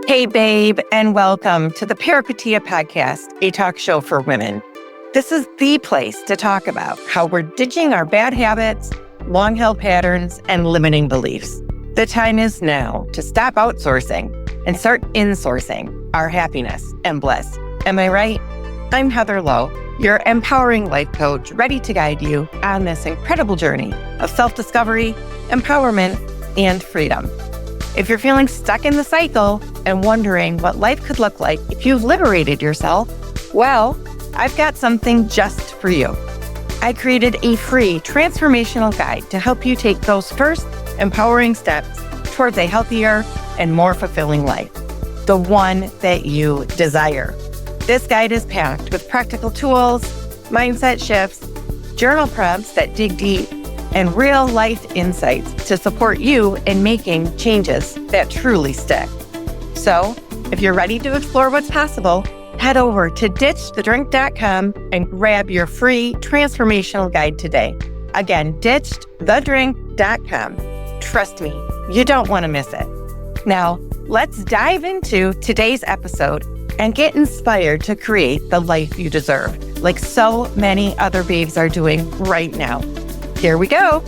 Hey, babe, and welcome to the Peripatia Podcast, a talk show for women. This is the place to talk about how we're ditching our bad habits, long-held patterns, and limiting beliefs. The time is now to stop outsourcing and start insourcing our happiness and bliss. Am I right? I'm Heather Lowe, your empowering life coach, ready to guide you on this incredible journey of self-discovery, empowerment, and freedom. If you're feeling stuck in the cycle and wondering what life could look like if you've liberated yourself, well, I've got something just for you. I created a free transformational guide to help you take those first empowering steps towards a healthier and more fulfilling life, the one that you desire. This guide is packed with practical tools, mindset shifts, journal prompts that dig deep, and real-life insights to support you in making changes that truly stick. So, if you're ready to explore what's possible, head over to ditchthedrink.com and grab your free transformational guide today. Again, ditchthedrink.com. Trust me, you don't want to miss it. Now, let's dive into today's episode and get inspired to create the life you deserve, like so many other babes are doing right now. Here we go.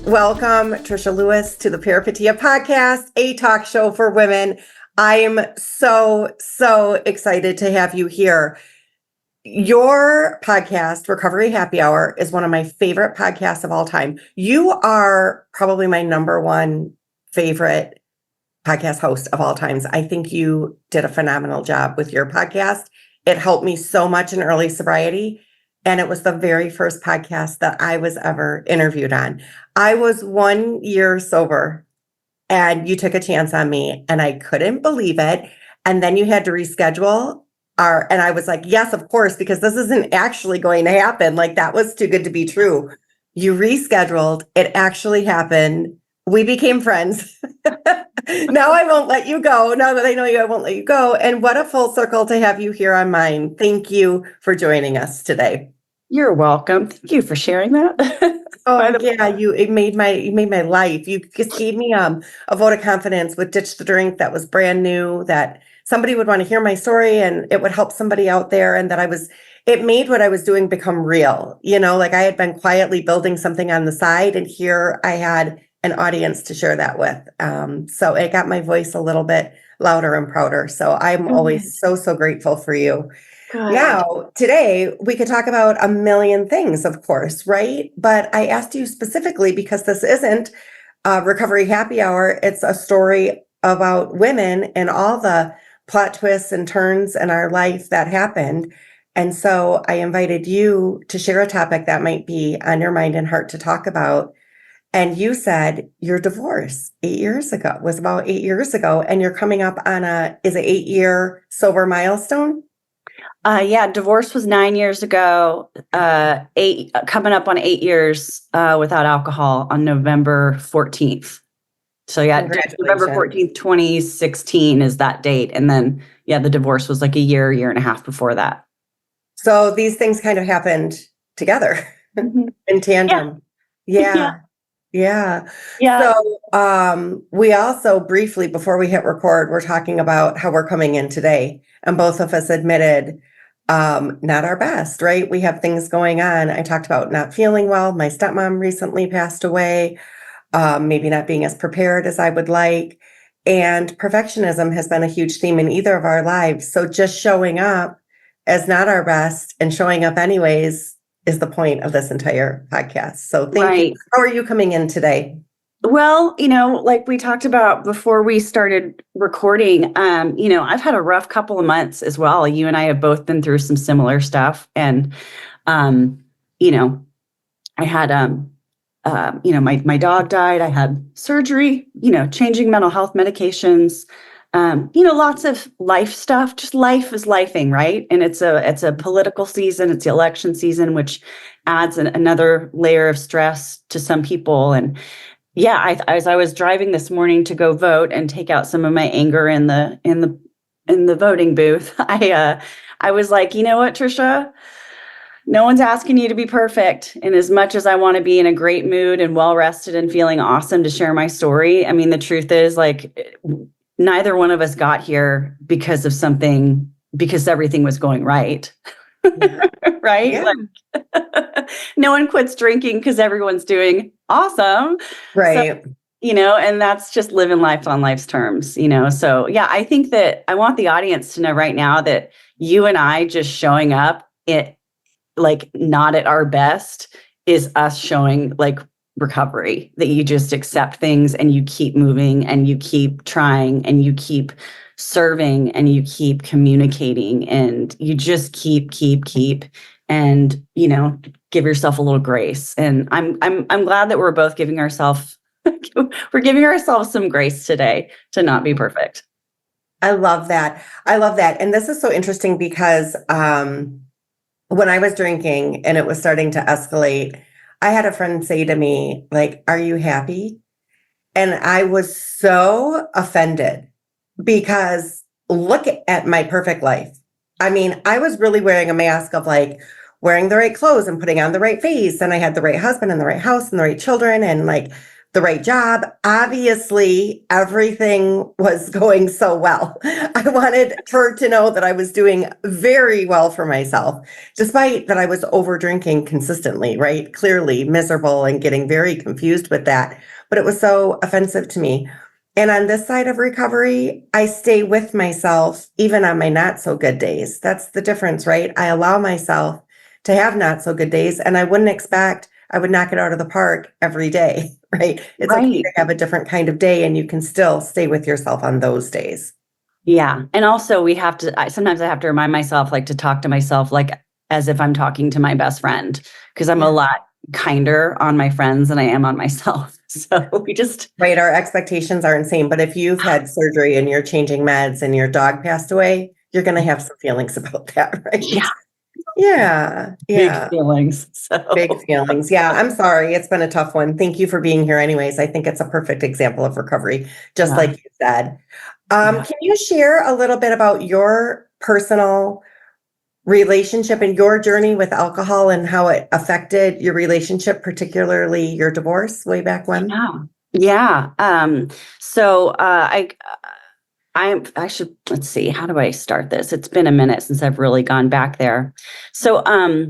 Welcome, Tricia Lewis, to the Peripatia Podcast, a talk show for women. I am so excited to have you here. Your podcast, Recovery Happy Hour, is one of my favorite podcasts of all time. You are probably my number one favorite podcast host of all times. I think you did a phenomenal job with your podcast. It helped me so much in early sobriety. And it was the very first podcast that I was ever interviewed on. I was 1 year sober and you took a chance on me and I couldn't believe it. And then you had to reschedule and I was like, yes, of course, because this isn't actually going to happen. Like that was too good to be true. You rescheduled. It actually happened. We became friends. Now I won't let you go. Now that I know you, I won't let you go. And what a full circle to have you here on mine. Thank you for joining us today. You're welcome. Thank you for sharing that. Oh yeah, you made my life. You just gave me a vote of confidence with Ditch the Drink that was brand new, that somebody would want to hear my story and it would help somebody out there, and that it made what I was doing become real. You know, like I had been quietly building something on the side, and here I had an audience to share that with. So it got my voice a little bit louder and prouder. So I'm always so grateful for you. Good. Now, today we could talk about a million things, of course, right? But I asked you specifically because this isn't a Recovery Happy Hour. It's a story about women and all the plot twists and turns in our life that happened. And so I invited you to share a topic that might be on your mind and heart to talk about. And you said your divorce was about 8 years ago, and you're coming up on is it 8-year sober milestone? Yeah, divorce was 9 years ago, coming up on 8 years without alcohol on November 14th. So yeah, November 14th, 2016 is that date. And then, yeah, the divorce was like a year and a half before that. So these things kind of happened together in tandem. Yeah. So we also briefly, before we hit record, we're talking about how we're coming in today. And both of us admitted not our best, right? We have things going on. I talked about not feeling well. My stepmom recently passed away, maybe not being as prepared as I would like. And perfectionism has been a huge theme in either of our lives. So just showing up as not our best and showing up anyways is the point of this entire podcast. So thank you. How are you coming in today? Well, like we talked about before we started recording, I've had a rough couple of months as well. You and I have both been through some similar stuff. And, I had, my dog died. I had surgery, changing mental health medications, lots of life stuff. Just life is lifing, right? And it's a political season. It's the election season, which adds another layer of stress to some people. And yeah, as I was driving this morning to go vote and take out some of my anger in the voting booth, I was like, you know what, Tricia, No one's asking you to be perfect. And as much as I want to be in a great mood and well rested and feeling awesome to share my story, I mean, the truth is, like, neither one of us got here because of something, because everything was going right. Yeah. Right? Yeah. Like, no one quits drinking because everyone's doing awesome. So, Right. and that's just living life on life's terms, So, yeah, I think that I want the audience to know right now that you and I just showing up like not at our best is us showing like recovery, that you just accept things and you keep moving and you keep trying and you keep serving and you keep communicating and you just keep and give yourself a little grace. And I'm glad that we're both giving ourselves some grace today to not be perfect. I love that. I love that. And this is so interesting because when I was drinking and it was starting to escalate, I had a friend say to me, like, "Are you happy?" And I was so offended because look at my perfect life. I mean, I was really wearing a mask of like wearing the right clothes and putting on the right face. And I had the right husband and the right house and the right children and like the right job. Obviously, everything was going so well. I wanted her to know that I was doing very well for myself, despite that I was over drinking consistently, right? Clearly miserable and getting very confused with that. But it was so offensive to me. And on this side of recovery, I stay with myself even on my not so good days. That's the difference, right? I allow myself to have not so good days, and I wouldn't expect I would knock it out of the park every day, right? It's okay Right. to have a different kind of day, and you can still stay with yourself on those days. Yeah. And also sometimes I have to remind myself, like, to talk to myself, like, as if I'm talking to my best friend, because I'm a lot kinder on my friends than I am on myself. So Right, our expectations are insane. But if you've had surgery and you're changing meds and your dog passed away, you're going to have some feelings about that, right? yeah, Yeah. big Yeah. feelings. So Big feelings. Yeah. I'm sorry. It's been a tough one. Thank you for being here anyways. I think it's a perfect example of recovery, just yeah. like you said. Yeah. Can you share a little bit about your personal relationship and your journey with alcohol and how it affected your relationship, particularly your divorce way back when? Yeah. Yeah. So I should, let's see, how do I start this? It's been a minute since I've really gone back there. So I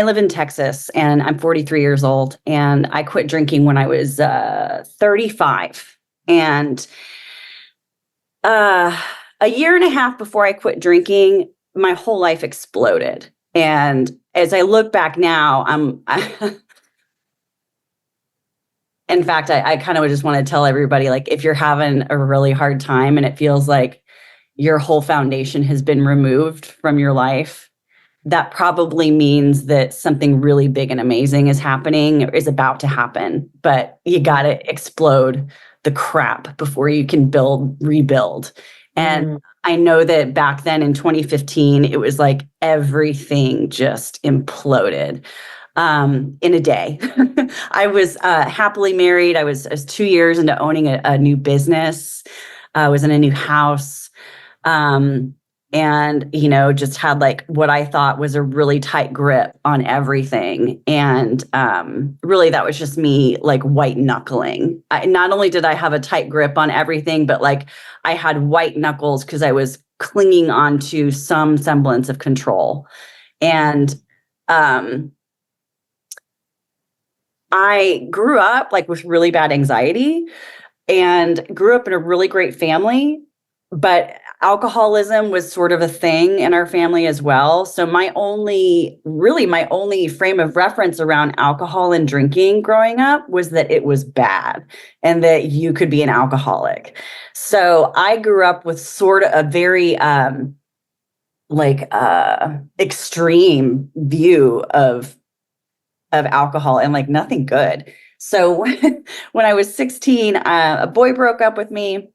live in Texas and I'm 43 years old and I quit drinking when I was 35. And a year and a half before I quit drinking, my whole life exploded. And as I look back now, in fact, I kind of just want to tell everybody, like, if you're having a really hard time and it feels like your whole foundation has been removed from your life, that probably means that something really big and amazing is happening or is about to happen. But you got to explode the crap before you can rebuild. And I know that back then in 2015, it was like everything just imploded in a day. I was happily married. I was 2 years into owning a new business. I was in a new house. And just had like what I thought was a really tight grip on everything. And really that was just me like white knuckling. Not only did I have a tight grip on everything, but like I had white knuckles because I was clinging on to some semblance of control. And I grew up like with really bad anxiety and grew up in a really great family, but alcoholism was sort of a thing in our family as well. So my only frame of reference around alcohol and drinking growing up was that it was bad and that you could be an alcoholic. So I grew up with sort of a very extreme view of alcohol and like nothing good. So when I was 16, a boy broke up with me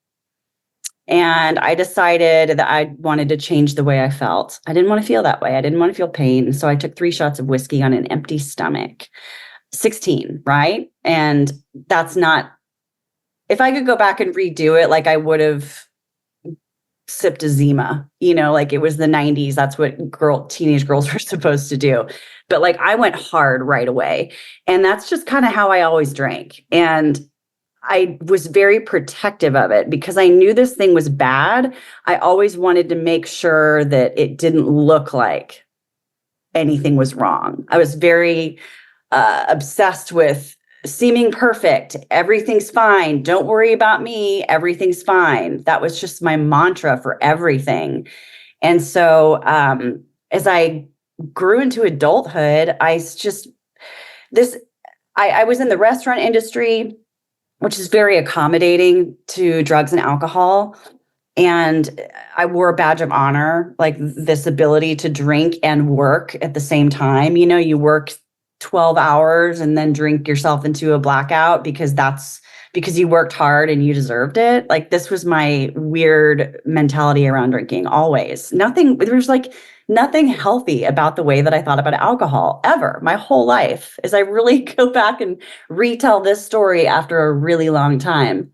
and I decided that I wanted to change the way I felt. I didn't want to feel that way. I didn't want to feel pain. So I took 3 shots of whiskey on an empty stomach. 16, right? And that's not, if I could go back and redo it, like I would have Zima, like it was the 90s. That's what teenage girls were supposed to do. But like I went hard right away. And that's just kind of how I always drank. And I was very protective of it because I knew this thing was bad. I always wanted to make sure that it didn't look like anything was wrong. I was very obsessed with seeming perfect. Everything's fine. Don't worry about me. Everything's fine. That was just my mantra for everything. And so as I grew into adulthood, I was in the restaurant industry, which is very accommodating to drugs and alcohol. And I wore a badge of honor, like this ability to drink and work at the same time. You work 12 hours and then drink yourself into a blackout because you worked hard and you deserved it. Like this was my weird mentality around drinking always. There's like nothing healthy about the way that I thought about alcohol ever my whole life. As I really go back and retell this story after a really long time,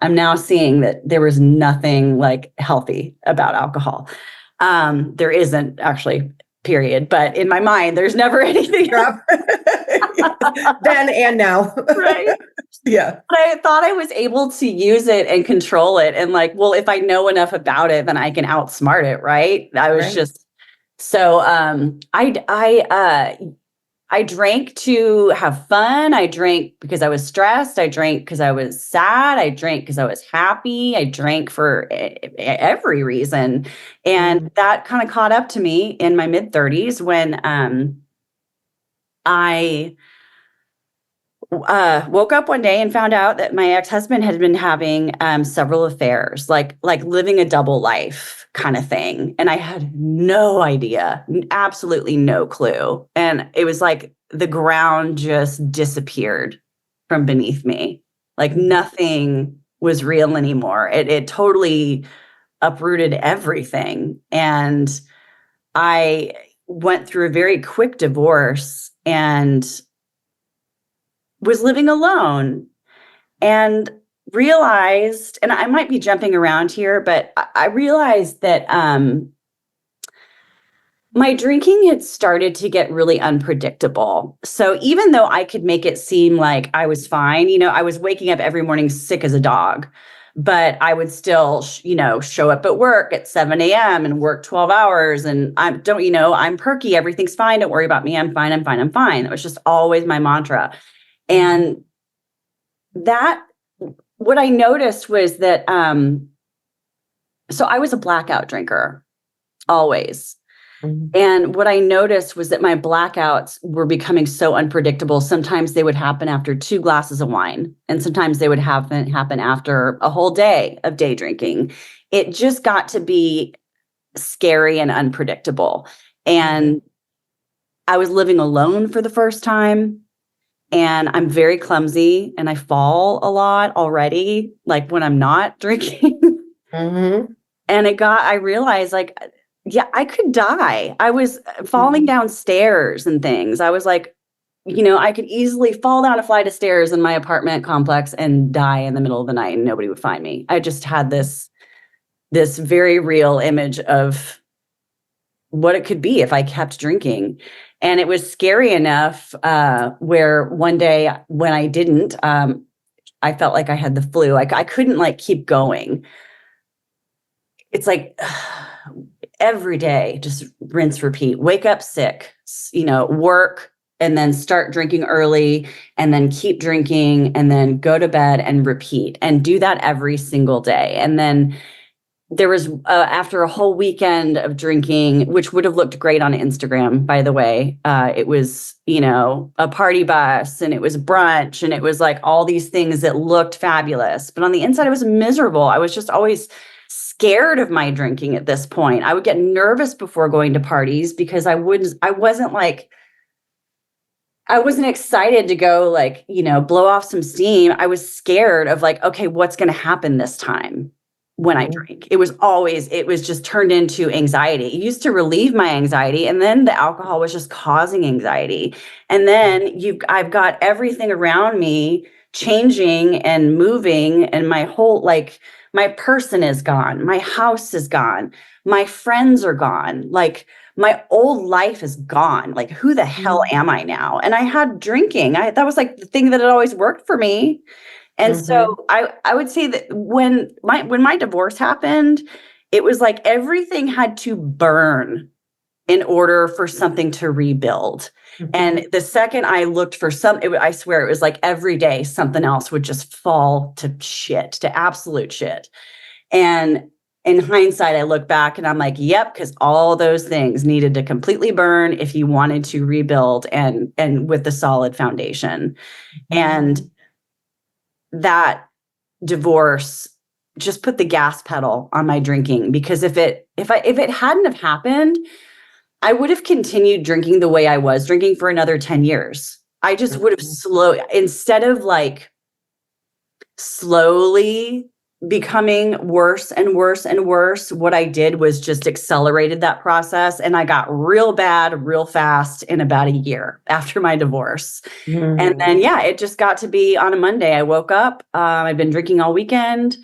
I'm now seeing that there was nothing like healthy about alcohol. There isn't actually, period. But in my mind, there's never anything. Then and now. Right. Yeah. But I thought I was able to use it and control it. And like, well, if I know enough about it, then I can outsmart it. Right. I was just, so I drank to have fun. I drank because I was stressed. I drank because I was sad. I drank because I was happy. I drank for every reason. And that kind of caught up to me in my mid-30s when I woke up one day and found out that my ex-husband had been having several affairs, like living a double life kind of thing. And I had no idea, absolutely no clue. And it was like the ground just disappeared from beneath me. Like nothing was real anymore. It totally uprooted everything. And I went through a very quick divorce and was living alone and realized, and I might be jumping around here, but I realized that my drinking had started to get really unpredictable. So even though I could make it seem like I was fine, I was waking up every morning sick as a dog, but I would still, show up at work at 7 a.m. and work 12 hours. And I'm perky. Everything's fine. Don't worry about me. I'm fine. I'm fine. I'm fine. That was just always my mantra. And what I noticed was that, so I was a blackout drinker, always. And what I noticed was that my blackouts were becoming so unpredictable. Sometimes they would happen after 2 glasses of wine, and sometimes they would happen after a whole day of day drinking. It just got to be scary and unpredictable. And I was living alone for the first time. And I'm very clumsy and I fall a lot already, like when I'm not drinking. And I realized like, yeah, I could die. I was falling down stairs and things. I was like, I could easily fall down a flight of stairs in my apartment complex and die in the middle of the night and nobody would find me. I just had this very real image of what it could be if I kept drinking. And it was scary enough where one day when I didn't, I felt like I had the flu. I couldn't like keep going. It's like every day, just rinse, repeat, wake up sick, work, and then start drinking early and then keep drinking and then go to bed and repeat and do that every single day. And then there was, after a whole weekend of drinking, which would have looked great on Instagram, by the way, it was, a party bus and it was brunch and it was like all these things that looked fabulous. But on the inside, I was miserable. I was just always scared of my drinking at this point. I would get nervous before going to parties because I wasn't excited to go like, blow off some steam. I was scared of like, okay, what's going to happen this time? When I drink, it was just turned into anxiety. It used to relieve my anxiety. And then the alcohol was just causing anxiety. And then I've got everything around me changing and moving, and my whole, like, my person is gone, my house is gone, my friends are gone, like my old life is gone. Like, who the hell am I now? And I had drinking. That was like the thing that had always worked for me. And so I would say that when my divorce happened, it was like everything had to burn in order for something to rebuild. And the second I looked for I swear it was like every day something else would just fall to shit, to absolute shit. And in hindsight, I look back and I'm like, yep, because all those things needed to completely burn if you wanted to rebuild and with the solid foundation. And that divorce just put the gas pedal on my drinking, because if it hadn't have happened, I would have continued drinking the way I was drinking for another 10 years. I just would have instead of like slowly becoming worse and worse and worse, what I did was just accelerated that process. And I got real bad real fast in about a year after my divorce. And then, it just got to be on a Monday. I woke up, I'd been drinking all weekend.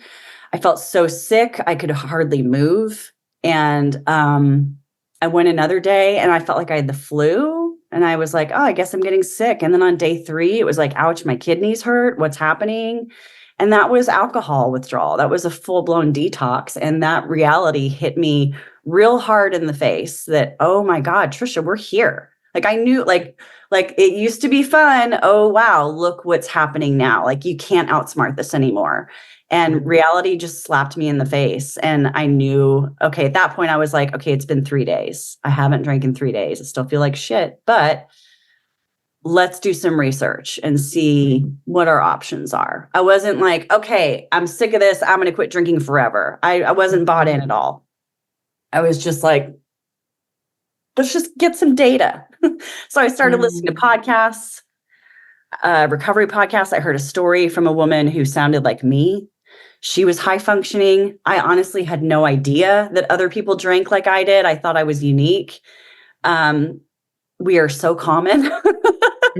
I felt so sick, I could hardly move. And I went another day and I felt like I had the flu. And I was like, oh, I guess I'm getting sick. And then on day 3, it was like, ouch, my kidneys hurt. What's happening? And that was alcohol withdrawal. That was a full-blown detox. And that reality hit me real hard in the face that, oh my God, Tricia, we're here. Like, I knew, like it used to be fun. Oh, wow, look what's happening now. Like, you can't outsmart this anymore. And reality just slapped me in the face. And I knew, okay, at that point I was like, okay, it's been 3 days. I haven't drank in 3 days. I still feel like shit, but let's do some research and see what our options are. I wasn't like, okay, I'm sick of this, I'm going to quit drinking forever. I wasn't bought in at all. I was just like, let's just get some data. So I started listening to podcasts, recovery podcasts. I heard a story from a woman who sounded like me. She was high functioning. I honestly had no idea that other people drank like I did. I thought I was unique. We are so common.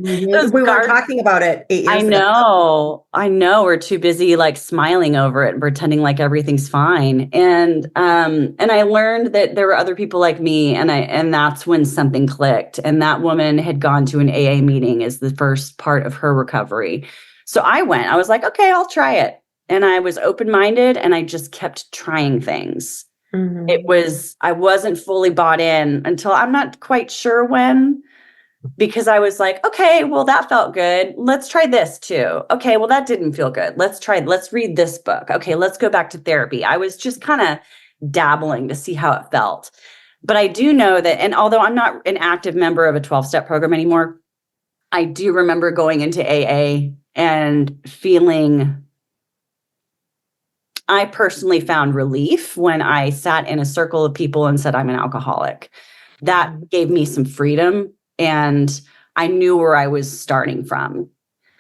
We weren't talking about it 8 years ago. I know. We're too busy like smiling over it and pretending like everything's fine. And I learned that there were other people like me, and that's when something clicked. And that woman had gone to an AA meeting as the first part of her recovery. So I was like, okay, I'll try it. And I was open-minded and I just kept trying things. I wasn't fully bought in until I'm not quite sure when. Because I was like, okay, well, that felt good. Let's try this too. Okay, well, that didn't feel good. Let's read this book. Okay, let's go back to therapy. I was just kind of dabbling to see how it felt. But I do know that, and although I'm not an active member of a 12-step program anymore, I do remember going into AA and feeling, I personally found relief when I sat in a circle of people and said, I'm an alcoholic. That gave me some freedom. And I knew where I was starting from.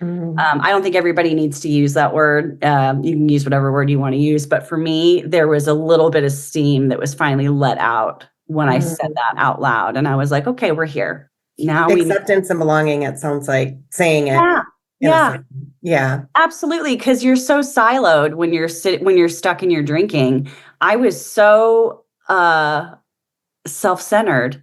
I don't think everybody needs to use that word. You can use whatever word you want to use. But for me, there was a little bit of steam that was finally let out when I said that out loud. And I was like, okay, we're here. Now acceptance and belonging, it sounds like, saying it. Yeah. Absolutely. Because you're so siloed when you're stuck in your drinking. I was so self-centered.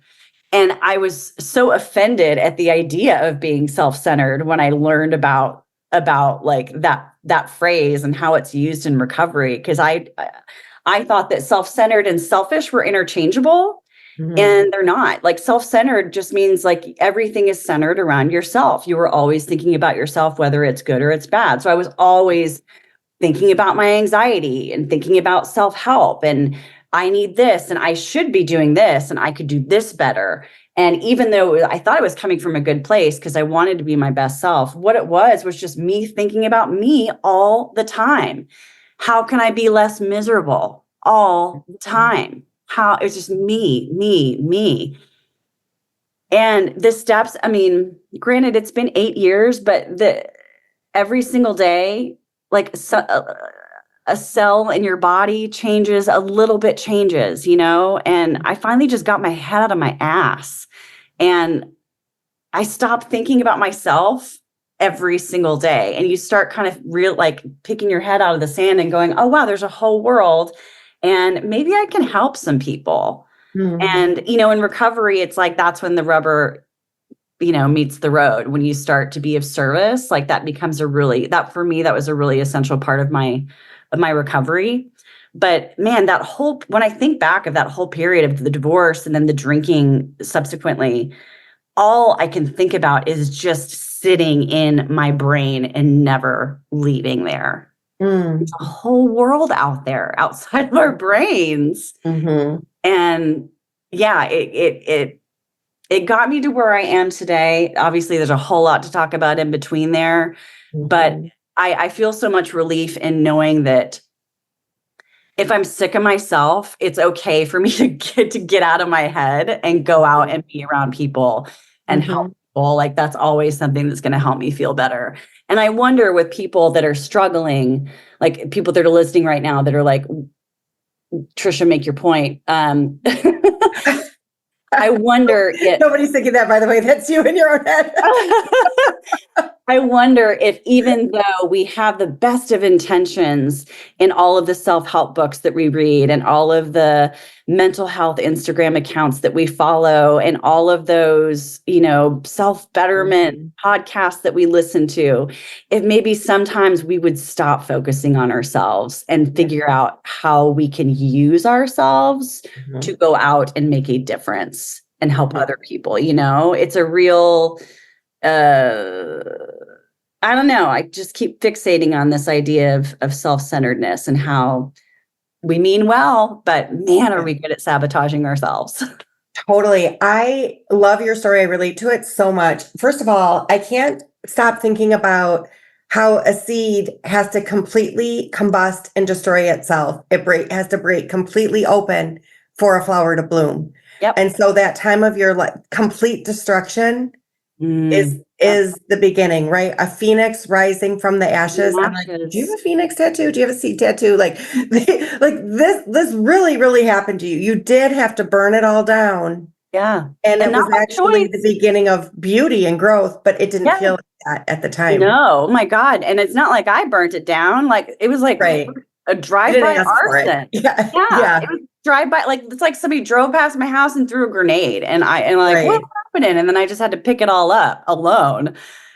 And I was so offended at the idea of being self-centered when I learned about like that phrase and how it's used in recovery. Because I thought that self-centered and selfish were interchangeable, and they're not. Like, self-centered just means like everything is centered around yourself. You were always thinking about yourself, whether it's good or it's bad. So I was always thinking about my anxiety and thinking about self-help, and I need this, and I should be doing this, and I could do this better. And even though I thought it was coming from a good place because I wanted to be my best self, what it was just me thinking about me all the time. How can I be less miserable all the time? How it's just me. And the steps, I mean, granted, it's been 8 years, but every single day, like a cell in your body changes, a little bit changes, and I finally just got my head out of my ass and I stopped thinking about myself every single day. And you start kind of like picking your head out of the sand and going, oh, wow, there's a whole world. And maybe I can help some people. And, in recovery, it's like, that's when the rubber, meets the road. When you start to be of service, like that becomes for me, that was a really essential part of my recovery. But man, when I think back of that whole period of the divorce and then the drinking subsequently, all I can think about is just sitting in my brain and never leaving there. There's a whole world out there outside of our brains. And yeah, it got me to where I am today. Obviously, there's a whole lot to talk about in between there, but I feel so much relief in knowing that if I'm sick of myself, it's okay for me to get out of my head and go out and be around people and help people. Like that's always something that's going to help me feel better. And I wonder with people that are struggling, like people that are listening right now that are like, Tricia, make your point. I wonder if nobody's thinking that, by the way, that's you in your own head. I wonder if even though we have the best of intentions in all of the self-help books that we read and all of the mental health Instagram accounts that we follow and all of those, self-betterment podcasts that we listen to, if maybe sometimes we would stop focusing on ourselves and figure out how we can use ourselves to go out and make a difference and help other people. It's a real I don't know. I just keep fixating on this idea of self-centeredness and how we mean well, but man, are we good at sabotaging ourselves. Totally. I love your story. I relate to it so much. First of all, I can't stop thinking about how a seed has to completely combust and destroy itself. It has to break completely open for a flower to bloom. Yep. And so that time of your complete destruction is the beginning, right? A phoenix rising from the ashes. I'm like, do you have a phoenix tattoo? Do you have a seed tattoo? Like this really, really happened to you. You did have to burn it all down. Yeah. And it was actually the beginning of beauty and growth, but it didn't feel like that at the time. No, oh my God. And it's not like I burnt it down. Like it was like a drive-by arson. Yeah. It was drive-by, like it's like somebody drove past my house and threw a grenade and what's happening? And then I just had to pick it all up alone.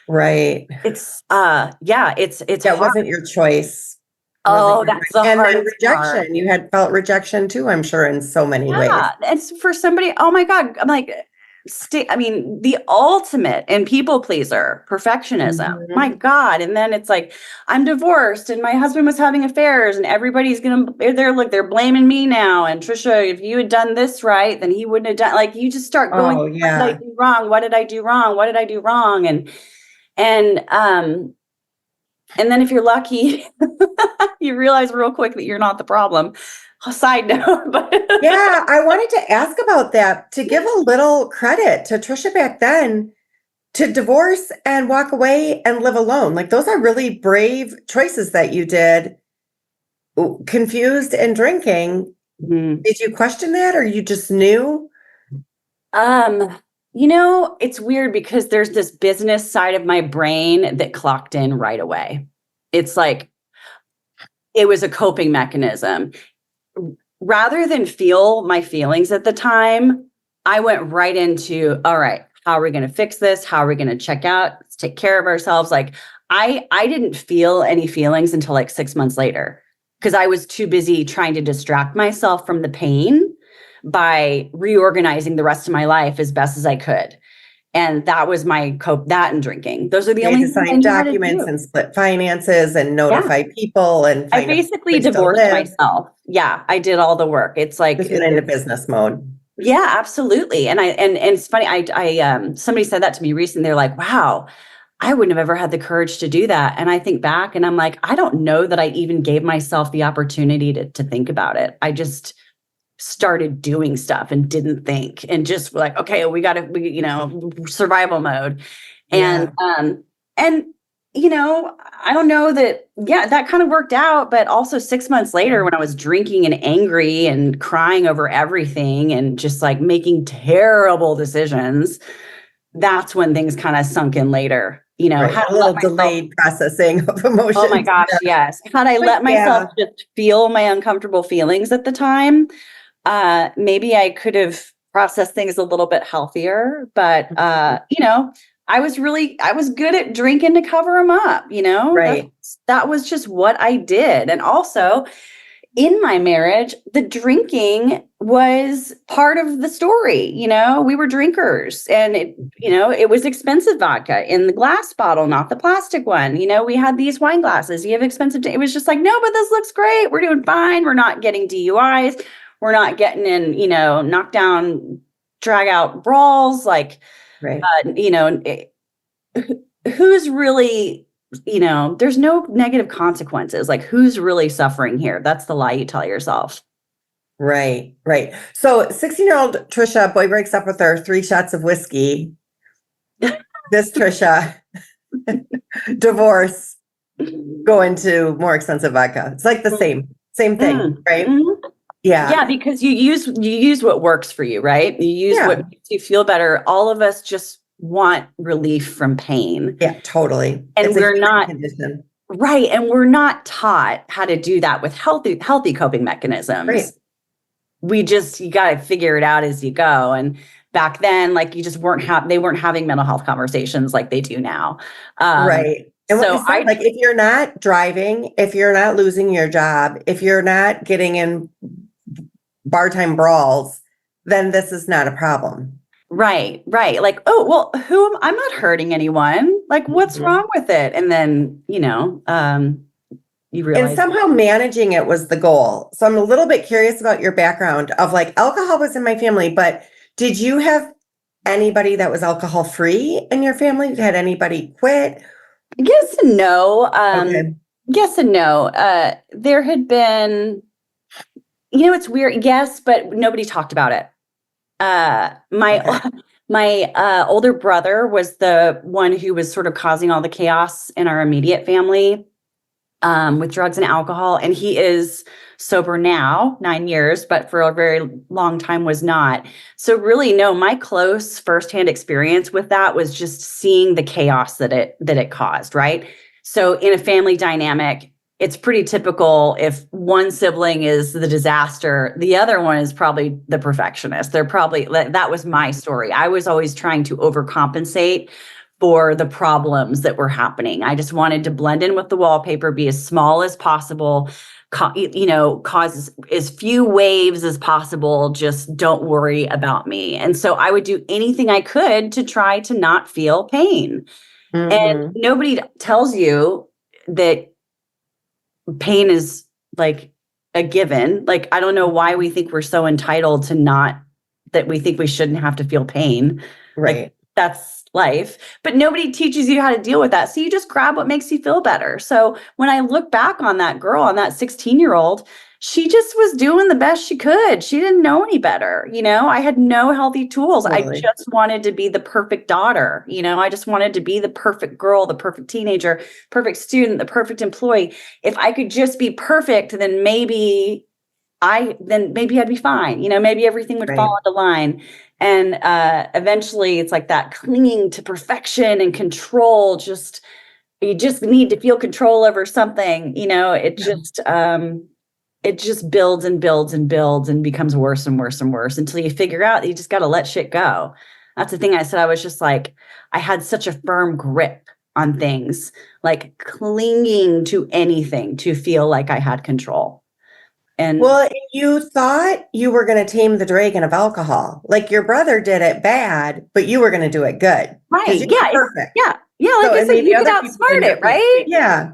Right. It's it's that wasn't your choice. Oh, that's the and then hardest rejection. part. You had felt rejection too, I'm sure, in so many ways. It's for somebody. Oh my God. I'm like, the ultimate and people pleaser, perfectionism. My God. And then it's like, I'm divorced and my husband was having affairs and everybody's they're blaming me now. And Tricia, if you had done this right, then he wouldn't have done, like, you just start going, what did I do wrong? What did I do wrong? What did I do wrong? And then if you're lucky, you realize real quick that you're not the problem. Side note, but yeah, I wanted to ask about that, to give a little credit to Tricia back then, to divorce and walk away and live alone. Like those are really brave choices that you did. Confused and drinking. Did you question that, or you just knew? It's weird because there's this business side of my brain that clocked in right away. It's like, it was a coping mechanism. Rather than feel my feelings at the time, I went right into, all right, how are we going to fix this? How are we going to check out? Let's take care of ourselves. Like I didn't feel any feelings until like 6 months later, because I was too busy trying to distract myself from the pain by reorganizing the rest of my life as best as I could. And that was my that and drinking. Those are the only things I knew how to documents do. and split finances and notify people and I basically divorced myself. Yeah, I did all the work. It's like just went into business mode. Yeah, absolutely. And it's funny. I somebody said that to me recently. They're like, "Wow, I wouldn't have ever had the courage to do that." And I think back, and I'm like, I don't know that I even gave myself the opportunity to think about it. I just started doing stuff and didn't think, and just like, okay, we survival mode. And I don't know that, that kind of worked out, but also 6 months later when I was drinking and angry and crying over everything and just like making terrible decisions, that's when things kind of sunk in later. Right. had A I let little myself, delayed processing of emotions. oh my gosh, yes. Had I But let myself just feel my uncomfortable feelings at the time, maybe I could have processed things a little bit healthier, but I was good at drinking to cover them up, right. that was just what I did. And also in my marriage, the drinking was part of the story. We were drinkers, and it was expensive vodka in the glass bottle, not the plastic one. We had these wine glasses. You have expensive, it was just like, no, but this looks great. We're doing fine. We're not getting DUIs. We're not getting in, knockdown, drag out brawls. Like, Right. who's really, there's no negative consequences. Like, who's really suffering here? That's the lie you tell yourself. Right. Right. So 16-year-old Tricia, boy breaks up with her, 3 shots of whiskey. This Tricia, divorce, go into more expensive vodka. It's like the same thing, right? Mm-hmm. Yeah. Yeah, because you use what works for you, right? You use what makes you feel better. All of us just want relief from pain. Yeah, totally. And it's we're a not condition. right. And we're not taught how to do that with healthy coping mechanisms. Right. You got to figure it out as you go. And back then, like, you just they weren't having mental health conversations like they do now. Right. And what So you said, like, if you're not driving, if you're not losing your job, if you're not getting in bar time brawls, then this is not a problem. right. Like, oh, well, I'm not hurting anyone. Like, what's wrong with it? And then, you realize. And somehow managing it was the goal. So I'm a little bit curious about your background of, like, alcohol was in my family, but did you have anybody that was alcohol free in your family? Had anybody quit? Yes and no. Okay. Yes and no. There had been, it's weird. Yes, but nobody talked about it. My older brother was the one who was sort of causing all the chaos in our immediate family, with drugs and alcohol. And he is sober now, 9 years, but for a very long time was not. So really, no, my close firsthand experience with that was just seeing the chaos that it caused, right? So in a family dynamic, it's pretty typical if one sibling is the disaster, the other one is probably the perfectionist. That was my story. I was always trying to overcompensate for the problems that were happening. I just wanted to blend in with the wallpaper, be as small as possible, cause as few waves as possible. Just don't worry about me. And so I would do anything I could to try to not feel pain. And nobody tells you that pain is like a given. Like, I don't know why we think we're so entitled to that we think we shouldn't have to feel pain. Right. Like, that's life, but nobody teaches you how to deal with that. So you just grab what makes you feel better. So when I look back on that girl, on that 16-year-old, she just was doing the best she could. She didn't know any better. I had no healthy tools. Totally. I just wanted to be the perfect daughter. I just wanted to be the perfect girl, the perfect teenager, perfect student, the perfect employee. If I could just be perfect, then maybe I'd be fine. Maybe everything would fall into line. And eventually it's like that clinging to perfection and control. You just need to feel control over something. It just builds and builds and builds and becomes worse and worse and worse until you figure out you just got to let shit go. That's the thing I said. I was just like, I had such a firm grip on things, like clinging to anything to feel like I had control. And well, you thought you were going to tame the dragon of alcohol. Like, your brother did it bad, but you were going to do it good. right. Yeah. Perfect. Yeah. Like I said, you could outsmart it, right? Yeah.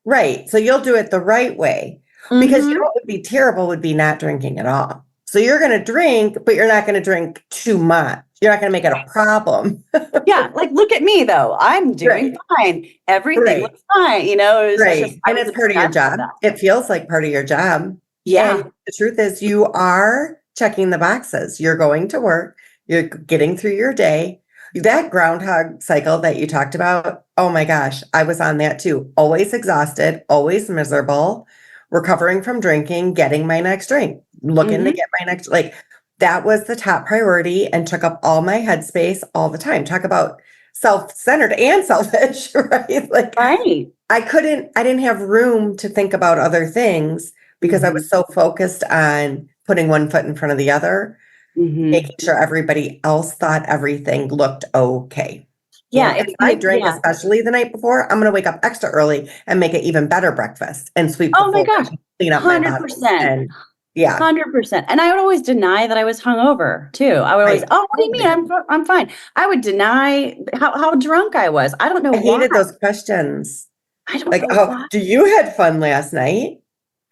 Right. So you'll do it the right way. Because what would be terrible would be not drinking at all. So you're going to drink, but you're not going to drink too much. You're not going to make it a problem. Yeah. Like, look at me though. I'm doing fine. Everything looks fine. And it's part of your job. It feels like part of your job. Yeah. And the truth is, you are checking the boxes. You're going to work. You're getting through your day. That groundhog cycle that you talked about, oh my gosh, I was on that too. Always exhausted, always miserable, recovering from drinking, getting my next drink, looking to get my next, like, that was the top priority and took up all my headspace all the time. Talk about self-centered and selfish, right? Like Right. I didn't have room to think about other things because I was so focused on putting one foot in front of the other, making sure everybody else thought everything looked okay. Yeah. And if I drank, especially the night before, I'm going to wake up extra early and make an even better breakfast and sweep the Oh my floor, gosh. clean up my bottle. 100%. And yeah. 100%. And I would always deny that I was hungover too. I would always, Right. oh, what do you mean? I'm fine. I would deny how drunk I was. I don't know I why. hated those questions. I don't Like, know oh, why. do you had fun last night?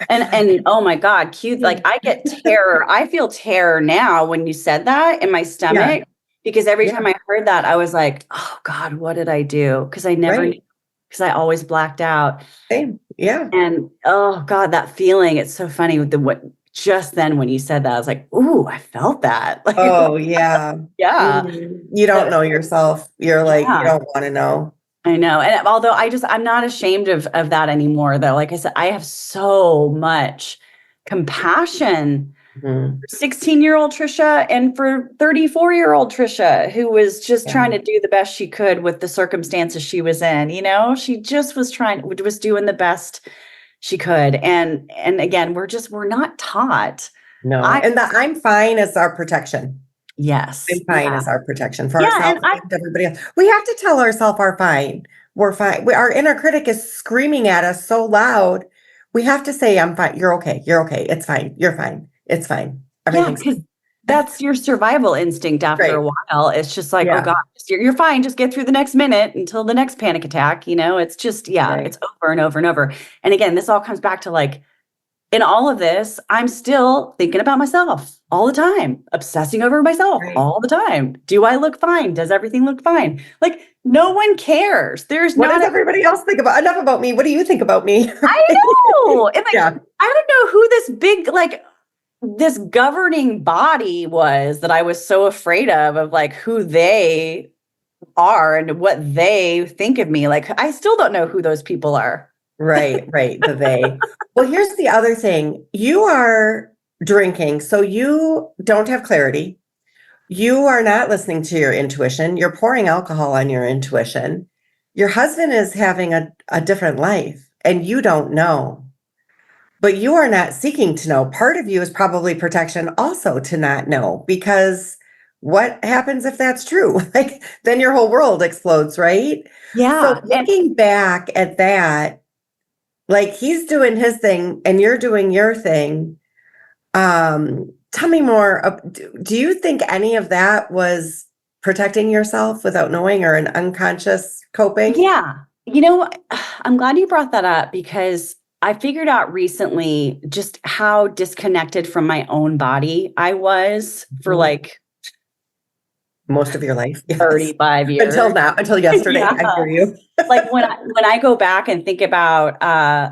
And oh my God, cute. Like I get terror. I feel terror now when you said that in my stomach, because every time I heard that, I was like, oh God, what did I do? Because I never knew, because I always blacked out. Same. Yeah. And oh God, that feeling, it's so funny with what just then when you said that, I was like, ooh, I felt that. Like, Oh yeah. yeah. You don't know yourself. You're like, you don't want to know. I know. And although I'm not ashamed of that anymore, though. Like I said, I have so much compassion for 16-year-old Tricia and for 34-year-old Tricia, who was just trying to do the best she could with the circumstances she was in. You know, she just was doing the best she could. And again, we're not taught. No. And the I'm fine is our protection. Yes. I'm fine is our protection for Yeah, ourselves and everybody else. We have to tell ourselves we're fine. We're fine. Our inner critic is screaming at us so loud. We have to say, I'm fine. You're okay. You're okay. It's fine. You're fine. It's fine. Everything's because that's your survival instinct after a while. It's just like, oh God, you're fine. Just get through the next minute until the next panic attack. You know, it's just, it's over and over and over. And again, this all comes back to like, in all of this, I'm still thinking about myself all the time, obsessing over myself all the time. Do I look fine? Does everything look fine? Like, no one cares. What does everybody else think about? Enough about me. What do you think about me? I know. And like, I don't know who this big, like, this governing body was that I was so afraid of like who they are and what they think of me. Like, I still don't know who those people are. Right. The they. Well, here's the other thing. You are drinking, so you don't have clarity. You are not listening to your intuition. You're pouring alcohol on your intuition. Your husband is having a different life, and you don't know. But you are not seeking to know. Part of you is probably protection also to not know, because what happens if that's true? Like, then your whole world explodes, right? Yeah. So looking back at that, like he's doing his thing and you're doing your thing. Tell me more. Do you think any of that was protecting yourself without knowing, or an unconscious coping? Yeah. You know, I'm glad you brought that up, because I figured out recently just how disconnected from my own body I was for like most of your life. 35 years. Until yesterday. I hear you. Like when I go back and think about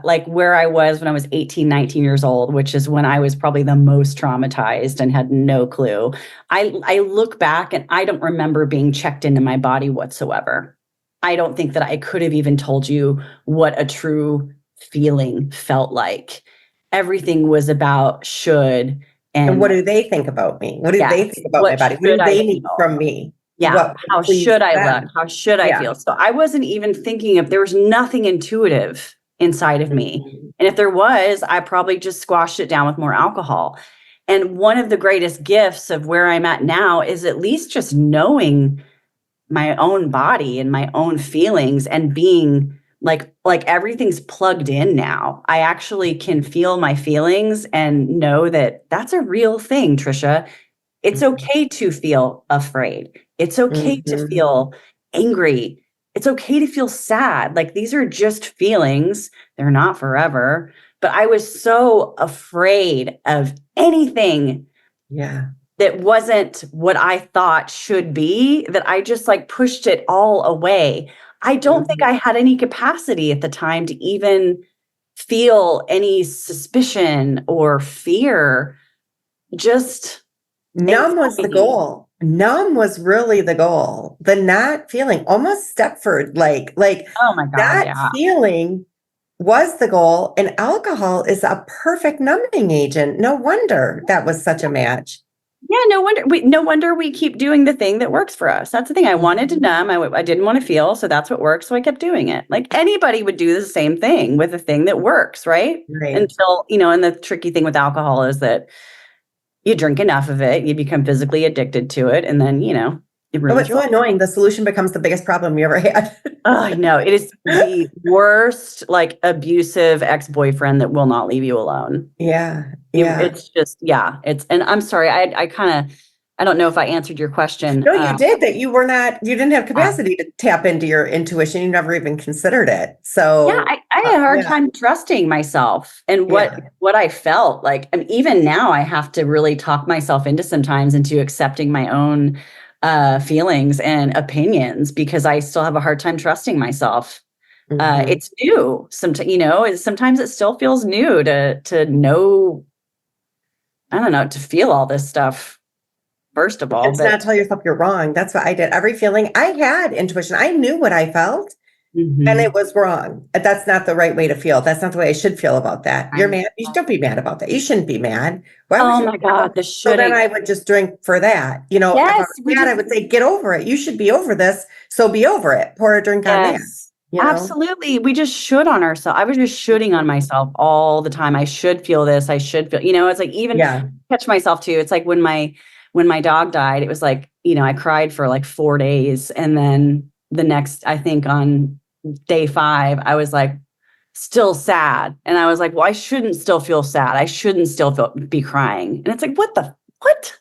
like where I was when I was 18, 19 years old, which is when I was probably the most traumatized and had no clue. I look back and I don't remember being checked into my body whatsoever. I don't think that I could have even told you what a true feeling felt like. Everything was about should. And what do they think about me? What do they think about my body? What do they need from me? Yeah. How should I look? How should I feel? So I wasn't even thinking of, there was nothing intuitive inside of me. And if there was, I probably just squashed it down with more alcohol. And one of the greatest gifts of where I'm at now is at least just knowing my own body and my own feelings and being like everything's plugged in now. I actually can feel my feelings and know that that's a real thing, Tricia. It's okay to feel afraid. It's okay to feel angry. It's okay to feel sad. Like, these are just feelings. They're not forever. But I was so afraid of anything that wasn't what I thought should be, that I just like pushed it all away. I don't think I had any capacity at the time to even feel any suspicion or fear. Just numb was the goal. Numb was really the goal. The not feeling, almost Stepford, like oh my God, that feeling was the goal. And alcohol is a perfect numbing agent. No wonder that was such a match. Yeah, no wonder we keep doing the thing that works for us. That's the thing. I wanted to numb. I didn't want to feel, so that's what works. So I kept doing it. Like anybody would do the same thing with a thing that works, right? Right. Until, and the tricky thing with alcohol is that you drink enough of it, you become physically addicted to it, and then, it Oh, ruins it's your so life. annoying. The solution becomes the biggest problem you ever had. Oh, I know. It is the worst, like abusive ex-boyfriend that will not leave you alone. Yeah. Yeah. It's just, yeah, and I'm sorry, I don't know if I answered your question. No, you did that. You didn't have Yeah, capacity to tap into your intuition. You never even considered it. yeah, So, I had a hard yeah, time trusting myself and yeah. what I felt like. And even now I have to really talk myself into accepting my own feelings and opinions because I still have a hard time trusting myself. Mhm. It's new. Sometimes it still feels new to know, I don't know, to feel all this stuff, first of all, It's but not tell yourself you're wrong. That's what I did. Every feeling I had intuition. I knew what I felt and mhm. it was wrong. That's not the right way to feel. That's not the way I should feel about that. I You're know. mad. You don't be mad about that. You shouldn't be mad. Why would Oh you my be mad God, about the it? So then shoulding. I would just drink for that. If I Yes, was mad, I would say, get over it. You should be over this. So be over it. Pour a drink on that, yes, you know? absolutely. We just should on ourselves. I was just shooting on myself all the time. I should feel this. I should feel, it's like even Yeah. catch myself too. It's like when my dog died, it was like, I cried for like 4 days. And then the next, I think on day 5, I was like, still sad. And I was like, well, I shouldn't still feel sad. I shouldn't still be crying. And it's like, what?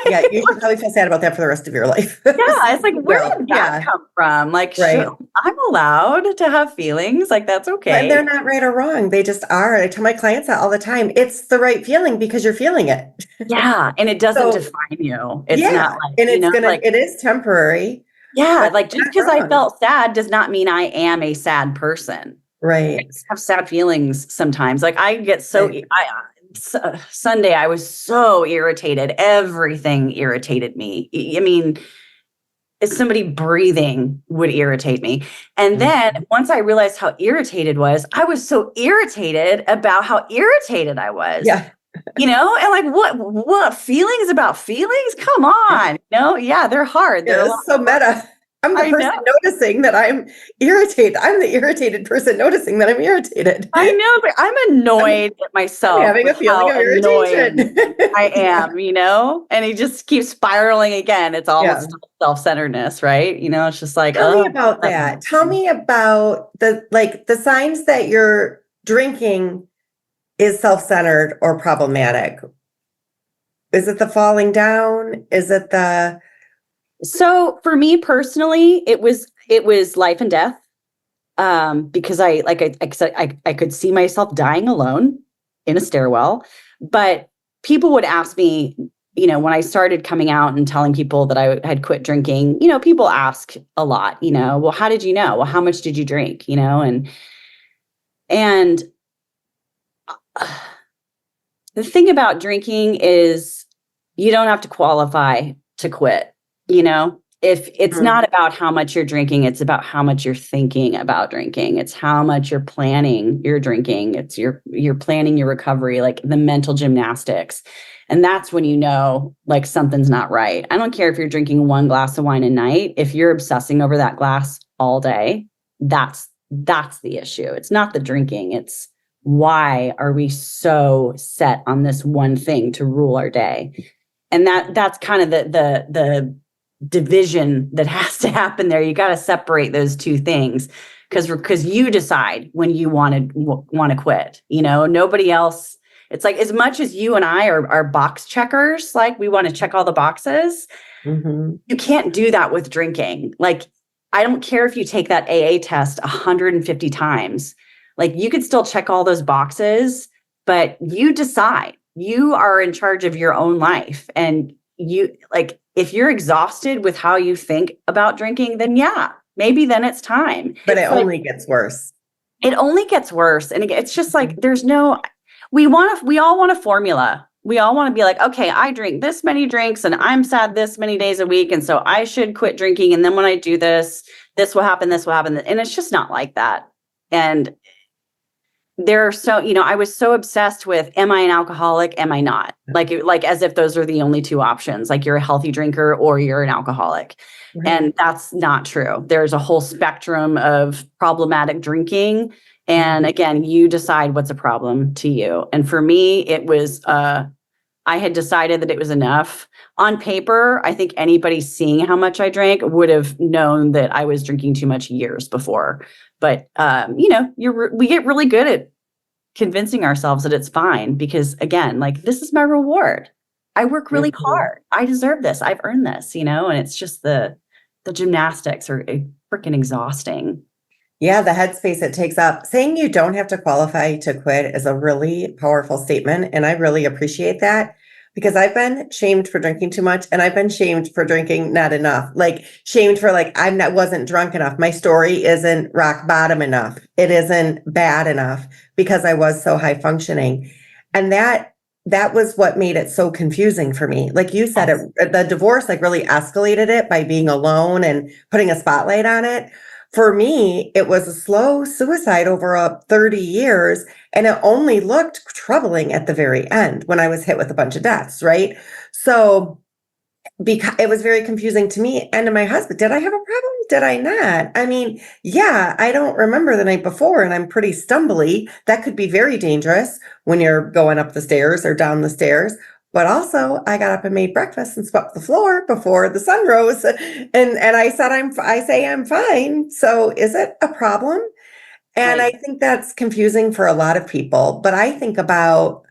Yeah. You should probably feel sad about that for the rest of your life. Yeah, it's like, where No. did that Yeah. come from? Like, Right. I'm allowed to have feelings. Like, that's And okay. they're not right or wrong. They just are. I tell my clients that all the time. It's the right feeling because you're feeling it. Yeah. And it doesn't So define you. It's not yeah. like, And like, it is temporary, yeah, but like it's just because not I wrong. felt sad does not mean I am a sad person. I Right. just have sad feelings sometimes. Like, I get Right. Sunday, I was so irritated. Everything irritated me. I mean, if somebody breathing would irritate me. And then Mhm. once I realized how irritated I was so irritated about how irritated I was, Yeah. and like, what feelings about feelings? Come on, yeah, they're hard. Yeah, They're a this lot. is so meta. I'm the I person know. noticing that I'm irritated. I'm the irritated person noticing that I'm irritated. I know, but I'm I'm, annoyed at I'm myself having with a feeling how of annoyed irritation. I Yeah. am, and he just keeps spiraling again. It's all Yeah. self-centeredness, right? It's just like, Tell me oh, about that. Tell me about the signs that your drinking is self-centered or problematic. Is it the falling down? Is it the so for me personally, it was life and death. Because I could see myself dying alone in a stairwell. But people would ask me, when I started coming out and telling people that I had quit drinking, people ask a lot, well, how did you know? Well, how much did you drink? And the thing about drinking is you don't have to qualify to quit, if it's Mhm. not about how much you're drinking, it's about how much you're thinking about drinking. It's how much you're planning your drinking. It's you're planning your recovery, like the mental gymnastics. And that's when like something's not right. I don't care if you're drinking 1 glass of wine a night. If you're obsessing over that glass all day, that's the issue. It's not the drinking. It's why are we so set on this one thing to rule our day? And that's kind of the division that has to happen there. You got to separate those two things because you decide when you want to quit. Nobody else. It's like as much as you and I are box checkers, like we want to check all the boxes. Mhm. You can't do that with drinking. Like I don't care if you take that AA test 150 times. Like you could still check all those boxes, but you decide. You are in charge of your own life, and you like if you're exhausted with how you think about drinking, then yeah, maybe then it's time. But it But only gets worse. it only gets worse. And it's just like there's no we all want a formula. We all want to be like, okay, I drink this many drinks and I'm sad this many days a week. And so I should quit drinking. And then when I do this will happen, this will happen. And it's just not like that. And there are so, I was so obsessed with, am I an alcoholic? Am I not? Like as if those are the only two options. Like you're a healthy drinker or you're an alcoholic. Right. And that's not true. There's a whole spectrum of problematic drinking. And again, you decide what's a problem to you. And for me, it was, I had decided that it was enough. On paper, I think anybody seeing how much I drank would have known that I was drinking too much years before. But, we get really good at convincing ourselves that it's fine because, again, like, this is my reward. I work really hard. I deserve this. I've earned this, and it's just the gymnastics are freaking exhausting. Yeah, the headspace it takes up. Saying you don't have to qualify to quit is a really powerful statement. And I really appreciate that because I've been shamed for drinking too much and I've been shamed for drinking not enough. Like shamed for wasn't drunk enough. My story isn't rock bottom enough. It isn't bad enough because I was so high functioning. And that was what made it so confusing for me. Like you said, the divorce really escalated it by being alone and putting a spotlight on it. For me, it was a slow suicide over 30 years, and it only looked troubling at the very end when I was hit with a bunch of deaths, right? So because it was very confusing to me and to my husband. Did I have a problem? Did I not? I mean, yeah, I don't remember the night before and I'm pretty stumbly. That could be very dangerous when you're going up the stairs or down the stairs. But also I got up and made breakfast and swept the floor before the sun rose. And I said, I say I'm fine. So is it a problem? And Right. I think that's confusing for a lot of people. But I think about,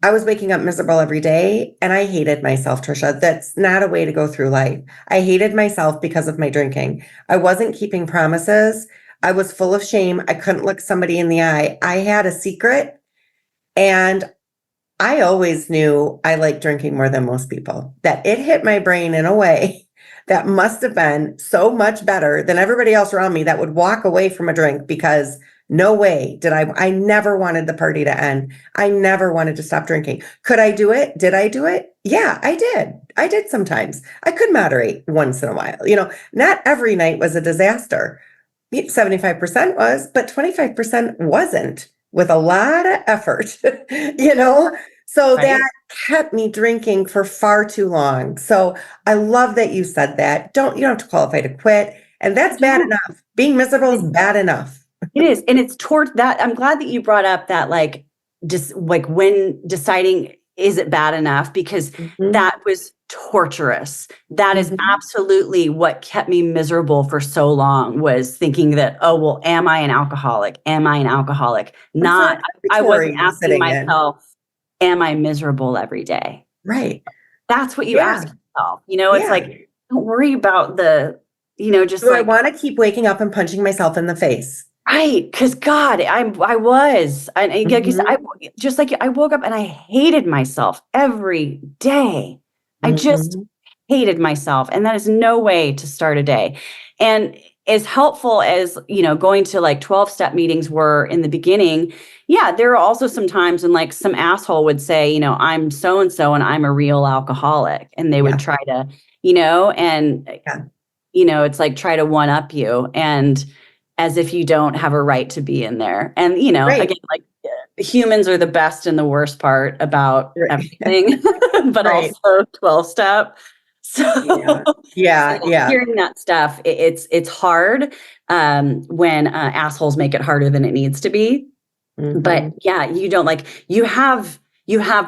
I was waking up miserable every day and I hated myself, Tricia. That's not a way to go through life. I hated myself because of my drinking. I wasn't keeping promises. I was full of shame. I couldn't look somebody in the eye. I had a secret and I always knew I liked drinking more than most people, that it hit my brain in a way that must have been so much better than everybody else around me that would walk away from a drink because no way did I never wanted the party to end. I never wanted to stop drinking. Could I do it? Did I do it? Yeah, I did. I did sometimes. I could moderate once in a while. Not every night was a disaster. 75% was, but 25% wasn't. With a lot of effort, so Right. that kept me drinking for far too long. So I love that you said that. You don't have to qualify to quit. And that's bad enough. Being miserable is bad enough. It is. And it's toward that. I'm glad that you brought up that, just when deciding, is it bad enough? Because that was torturous. That is absolutely what kept me miserable for so long, was thinking that, oh, well, am I an alcoholic? Am I an alcoholic? Not, I wasn't asking myself, am I miserable every day? Right. That's what you ask yourself. It's like, don't worry about just I want to keep waking up and punching myself in the face. Right. Because God, I was, and like you said, I woke up and I hated myself every day. I just hated myself. And that is no way to start a day. And as helpful as, going to 12-step meetings were in the beginning, yeah, there are also some times when some asshole would say, I'm so-and-so and I'm a real alcoholic. And they would try to, it's like, try to one up you. And as if you don't have a right to be in there. And, again, humans are the best and the worst part about everything, but also 12-step. So hearing that stuff, it's hard when assholes make it harder than it needs to be. But yeah, you don't you have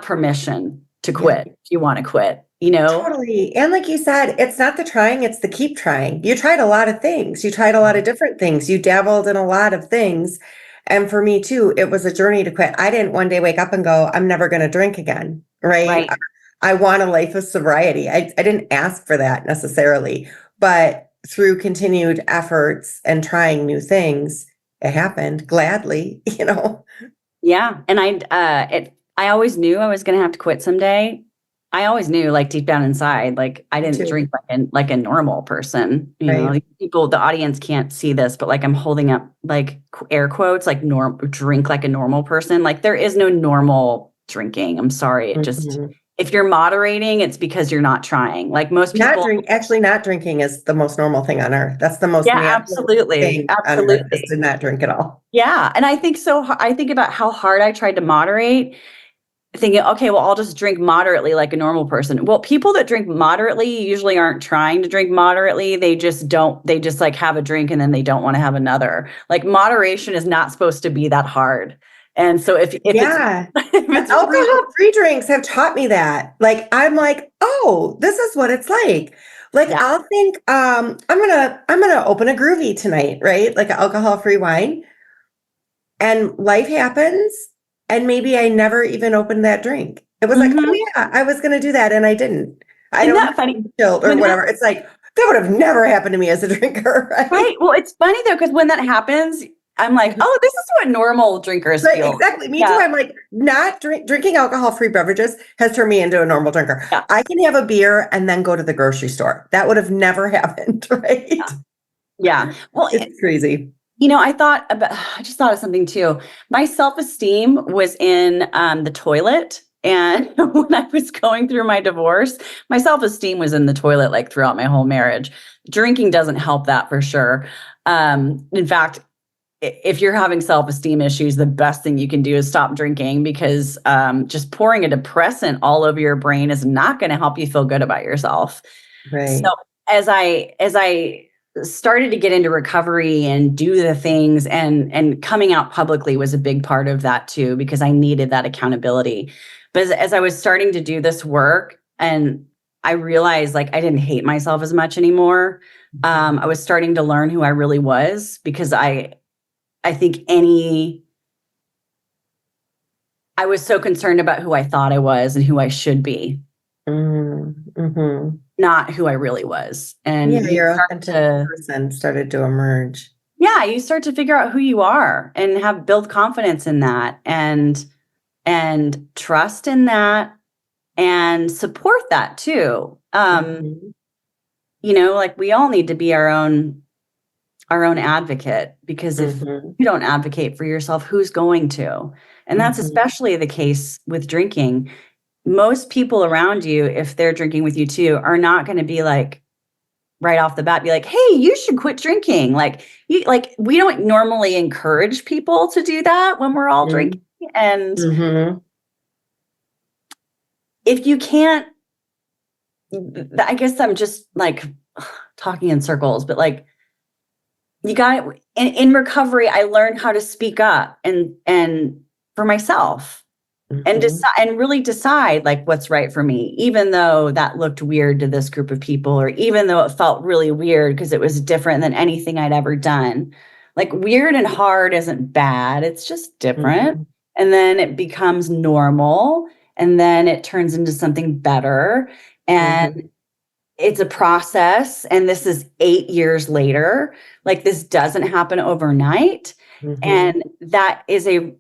permission to quit if you want to quit. Totally. And like you said, it's not the trying, it's the keep trying. You tried a lot of things. You tried a lot of different things. You dabbled in a lot of things. And for me too, it was a journey to quit. I didn't one day wake up and go, I'm never going to drink again. Right. I want a life of sobriety. I didn't ask for that necessarily, but through continued efforts and trying new things, it happened gladly, Yeah. And I always knew I was going to have to quit someday. I always knew, deep down inside, I didn't drink like a normal person. People, the audience can't see this, but I'm holding up air quotes, drink like a normal person. There is no normal drinking. I'm sorry, it just If you're moderating, it's because you're not trying. Like most people. Not drinking is the most normal thing on earth. That's the most Yeah, natural absolutely. thing on earth is to not drink at all. Yeah. And I think so. I think about how hard I tried to moderate, thinking, okay, well, I'll just drink moderately like a normal person. Well, people that drink moderately usually aren't trying to drink moderately. They just like have a drink and then they don't want to have another. Like moderation is not supposed to be that hard. And so if Yeah. it's Alcohol-free drinks have taught me that. Like, I'm like, oh, this is what it's like. Like, Yeah. I'll think, I'm gonna open a groovy tonight, right? Like an alcohol-free wine. And life happens. And maybe I never even opened that drink. It was like, oh yeah, I was gonna do that and I didn't. I Isn't don't that funny? chilled or whatever. It's like, that would have never happened to me as a drinker, right? Right. Well, it's funny though, because when that happens, I'm like, oh, this is what normal drinkers Right, feel. exactly. Me Yeah. too. I'm like, not drinking alcohol-free beverages has turned me into a normal drinker. Yeah. I can have a beer and then go to the grocery store. That would have never happened, right? Yeah. Well, It's crazy. I just thought of something too. My self-esteem was in the toilet. And when I was going through my divorce, my self-esteem was in the toilet like throughout my whole marriage. Drinking doesn't help that for sure. In fact, if you're having self-esteem issues, the best thing you can do is stop drinking, because just pouring a depressant all over your brain is not going to help you feel good about yourself. Right. So as I started to get into recovery and do the things, and coming out publicly was a big part of that too, because I needed that accountability. But as I was starting to do this work, and I realized like I didn't hate myself as much anymore. I was starting to learn who I really was, because I think I was so concerned about who I thought I was and who I should be, not who I really was. And yeah, your authentic person started to emerge. Yeah, you start to figure out who you are and build confidence in that, and trust in that, and support that too. Like we all need to be our own advocate, because if you don't advocate for yourself, who's going to? And that's especially the case with drinking. Most people around you, if they're drinking with you too, are not going to be like right off the bat, be like, hey, you should quit drinking. We don't normally encourage people to do that when we're all drinking. And if you can't, I guess I'm just like talking in circles, but like, you got in recovery, I learned how to speak up and for myself, and decide, and really decide like what's right for me, even though that looked weird to this group of people, or even though it felt really weird because it was different than anything I'd ever done. Like weird and hard isn't bad. It's just different. And then it becomes normal, and then it turns into something better. And it's a process. And this is 8 years later. Like this doesn't happen overnight. And that's a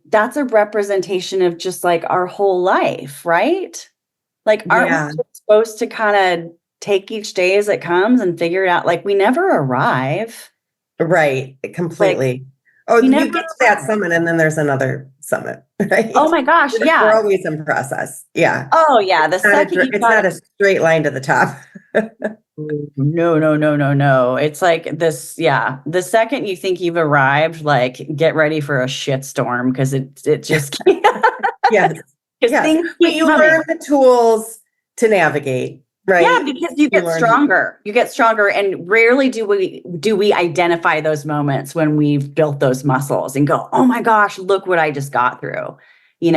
representation of just like our whole life, right? Like, aren't we supposed to kind of take each day as it comes and figure it out? Like we never arrive. Right. Completely. Like, you get to that summit and then there's another summit, right? Oh my gosh. Yeah. We're always in process. Yeah. Oh yeah. It's not a straight line to the top. No. It's like this. Yeah. The second you think you've arrived, like get ready for a shit storm, because it just yes. But you learn the tools to navigate, right? Yeah, because you get stronger. You get stronger, and rarely do we identify those moments when we've built those muscles and go, oh my gosh, look what I just got through. We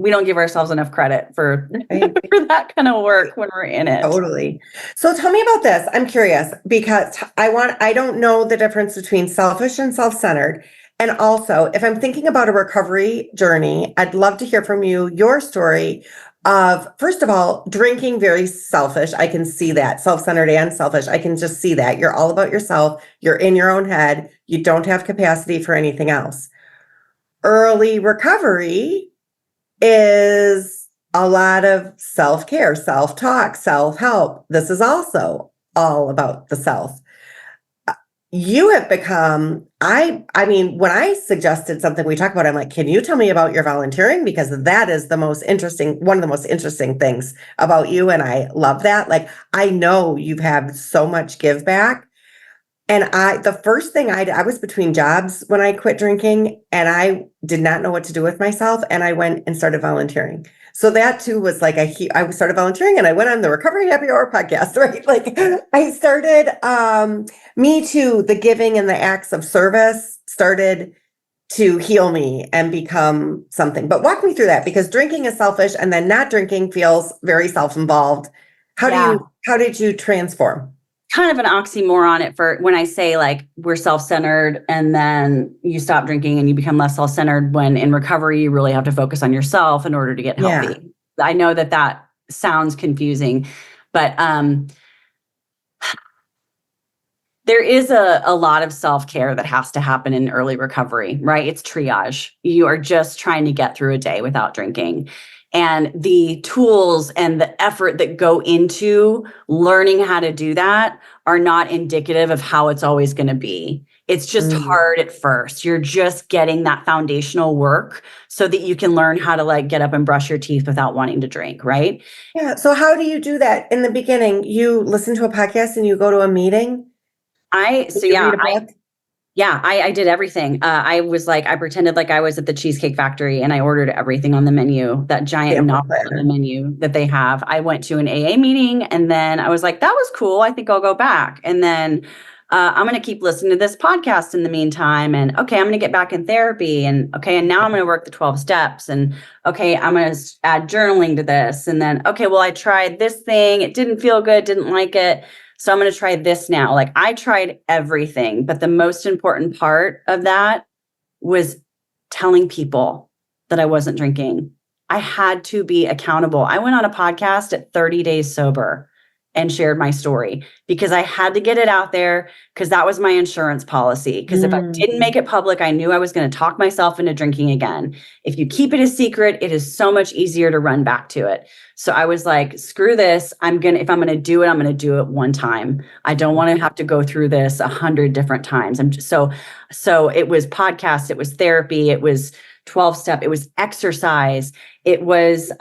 don't give ourselves enough credit for that kind of work when we're in it. Totally. So tell me about this. I'm curious, because I don't know the difference between selfish and self-centered. And also, if I'm thinking about a recovery journey, I'd love to hear from you, your story of, first of all, drinking, very selfish. I can see that, self-centered and selfish. I can just see that. You're all about yourself. You're in your own head. You don't have capacity for anything else. Early recovery is a lot of self-care, self-talk, self-help. This is also all about the self. you have become, I mean, when I suggested something we talk about, I'm like, can you tell me about your volunteering? Because that is the most interesting, one of the most interesting things about you. And I love that. Like, I know you've had so much give back. And the first thing I did, I was between jobs when I quit drinking and I did not know what to do with myself. And I went and started volunteering. So that too was like I started volunteering and I went on the Recovery Happy Hour podcast, right? Like I started, me too, the giving and the acts of service started to heal me and become something. But walk me through that because drinking is selfish and then not drinking feels very self-involved. Yeah. How did you transform? Kind of an oxymoron at first when I say like we're self-centered and then you stop drinking and you become less self-centered, when in recovery you really have to focus on yourself in order to get healthy. Yeah. I know that sounds confusing, but there is a lot of self-care that has to happen in early recovery, right? It's triage. You are just trying to get through a day without drinking. And the tools and the effort that go into learning how to do that are not indicative of how it's always going to be. It's just hard at first. You're just getting that foundational work so that you can learn how to like get up and brush your teeth without wanting to drink, right? Yeah. So how do you do that in the beginning? You listen to a podcast and you go to a meeting? I You read a book? did everything. I was like, I pretended like I was at the Cheesecake Factory and I ordered everything on the menu, that giant Sample novel on the platter. menu that they have. I went to an AA meeting and then I was like, that was cool. I think I'll go back. And then I'm going to keep listening to this podcast in the meantime. And okay, I'm going to get back in therapy. And okay, and now I'm going to work the 12 steps. And okay, I'm going to add journaling to this. And then, okay, well, I tried this thing. It didn't feel good, didn't like it. So I'm going to try this now. Like I tried everything, but the most important part of that was telling people that I wasn't drinking. I had to be accountable. I went on a podcast at 30 days sober and shared my story because I had to get it out there because that was my insurance policy. Because if I didn't make it public, I knew I was going to talk myself into drinking again. If you keep it a secret, it is so much easier to run back to it. So I was like, screw this. If I'm going to do it, I'm going to do it one time. I don't want to have to go through this 100 different times. So it was podcasts, it was therapy, it was 12 step, it was exercise. It was,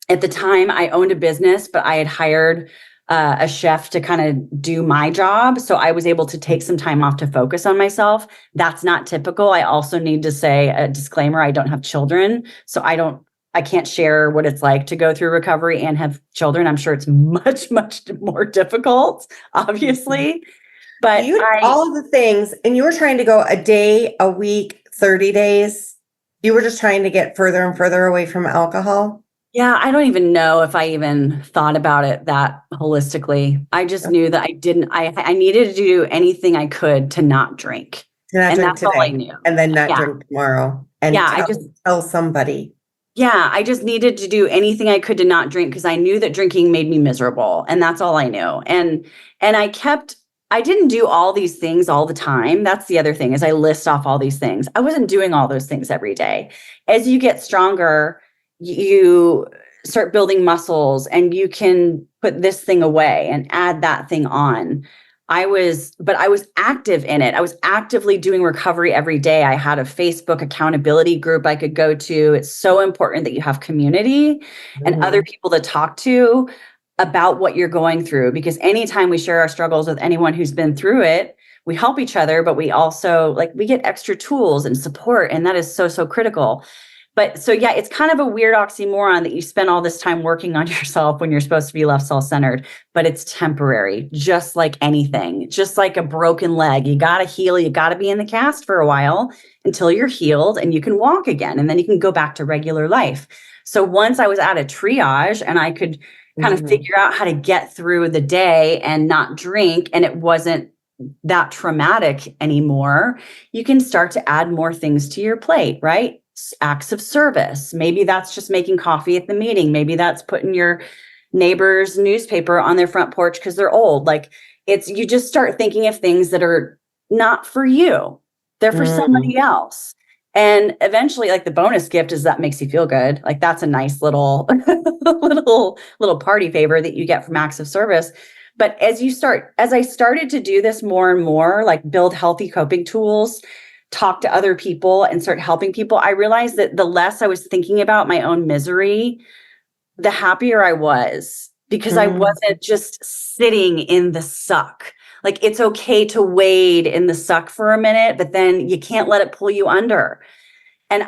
at the time I owned a business, but I had hired a chef to kind of do my job. So I was able to take some time off to focus on myself. That's not typical. I also need to say a disclaimer. I don't have children. So I can't share what it's like to go through recovery and have children. I'm sure it's much, much more difficult, obviously. But You did all the things and you were trying to go a day, a week, 30 days. You were just trying to get further and further away from alcohol. yeah, I don't even know if I even thought about it that holistically. I just knew that I needed to do anything I could to not drink. To not And drink that's all I today knew. and then not Yeah. drink tomorrow and Yeah, tell somebody. Yeah, I just needed to do anything I could to not drink because I knew that drinking made me miserable, and that's all I knew. And I didn't do all these things all the time. That's the other thing is I list off all these things. I wasn't doing all those things every day. As you get stronger, you start building muscles and you can put this thing away and add that thing on. But I was active in it. I was actively doing recovery every day. I had a Facebook accountability group I could go to. It's so important that you have community and other people to talk to about what you're going through. Because anytime we share our struggles with anyone who's been through it, we help each other, but we also we get extra tools and support. And that is so, so critical. But so, yeah, it's kind of a weird oxymoron that you spend all this time working on yourself when you're supposed to be less self-centered, but it's temporary, just like anything, just like a broken leg. You got to heal. You got to be in the cast for a while until you're healed and you can walk again. And then you can go back to regular life. So once I was out of triage and I could kind of figure out how to get through the day and not drink, and it wasn't that traumatic anymore, you can start to add more things to your plate, right? Acts of service. Maybe that's just making coffee at the meeting. Maybe that's putting your neighbor's newspaper on their front porch because they're old. You just start thinking of things that are not for you. They're for somebody else. And eventually, the bonus gift is that makes you feel good. That's a nice little party favor that you get from acts of service. But as I started to do this more and more, like build healthy coping tools, talk to other people and start helping people, I realized that the less I was thinking about my own misery, the happier I was, because I wasn't just sitting in the suck. Like, it's okay to wade in the suck for a minute, but then you can't let it pull you under. And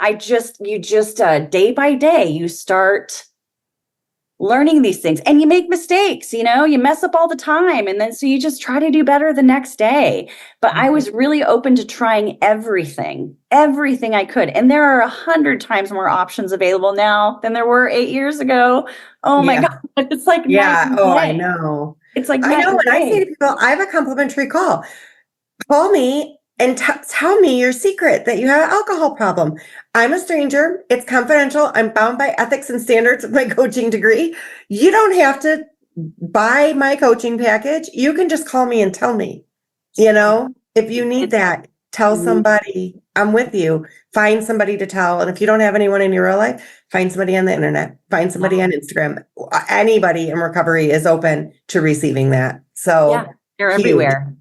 you just day by day, you start learning these things, and you make mistakes, you mess up all the time. And then, so you just try to do better the next day. But I was really open to trying everything I could. And there are 100 times more options available now than there were 8 years ago. Oh my God. It's like, night and Oh, day. I know. It's like, I night know. and When I say day. to people, I have a complimentary call. Call me and tell me your secret that you have an alcohol problem. I'm a stranger. It's confidential. I'm bound by ethics and standards of my coaching degree. You don't have to buy my coaching package. You can just call me and tell me, if you need that, tell somebody. I'm with you. Find somebody to tell. And if you don't have anyone in your real life, find somebody on the internet, find somebody on Instagram. Anybody in recovery is open to receiving that. So they're huge. everywhere.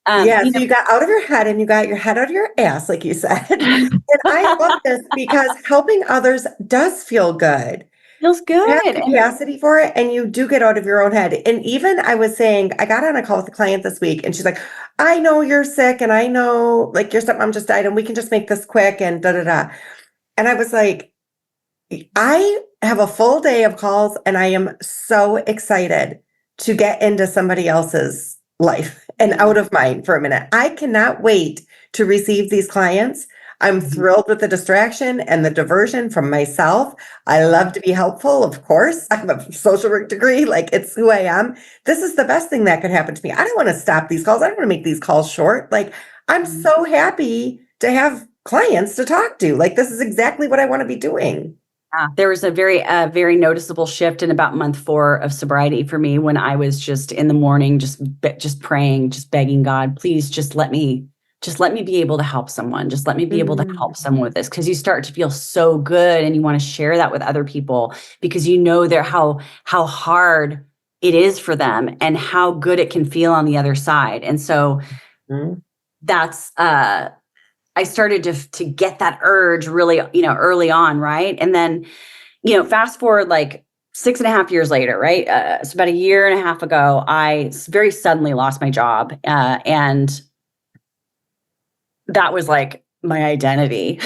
So you got out of your head and you got your head out of your ass, like you said. And I love this because helping others does feel good. Feels You have good. capacity for it, and you do get out of your own head. And even I was saying, I got on a call with a client this week, and she's like, I know you're sick, and I know like your stepmom just died, and we can just make this quick and da da da. And I was like, I have a full day of calls, and I am so excited to get into somebody else's life and out of mine for a minute. I cannot wait to receive these clients. I'm thrilled with the distraction and the diversion from myself. I love to be helpful, of course. I have a social work degree, like it's who I am. This is the best thing that could happen to me. I don't want to stop these calls. I don't want to make these calls short. Like, I'm so happy to have clients to talk to. Like, this is exactly what I want to be doing. There was a very noticeable shift in about month 4 of sobriety for me, when I was just in the morning, just praying, just begging God, please just let me be able to help someone. Just let me be able to help someone with this. Because you start to feel so good and you want to share that with other people, because how hard it is for them and how good it can feel on the other side. And so that's I started to get that urge really, early on. Right. And then, fast forward like 6.5 years later, right? So about 1.5 years ago, I very suddenly lost my job. And that was like my identity.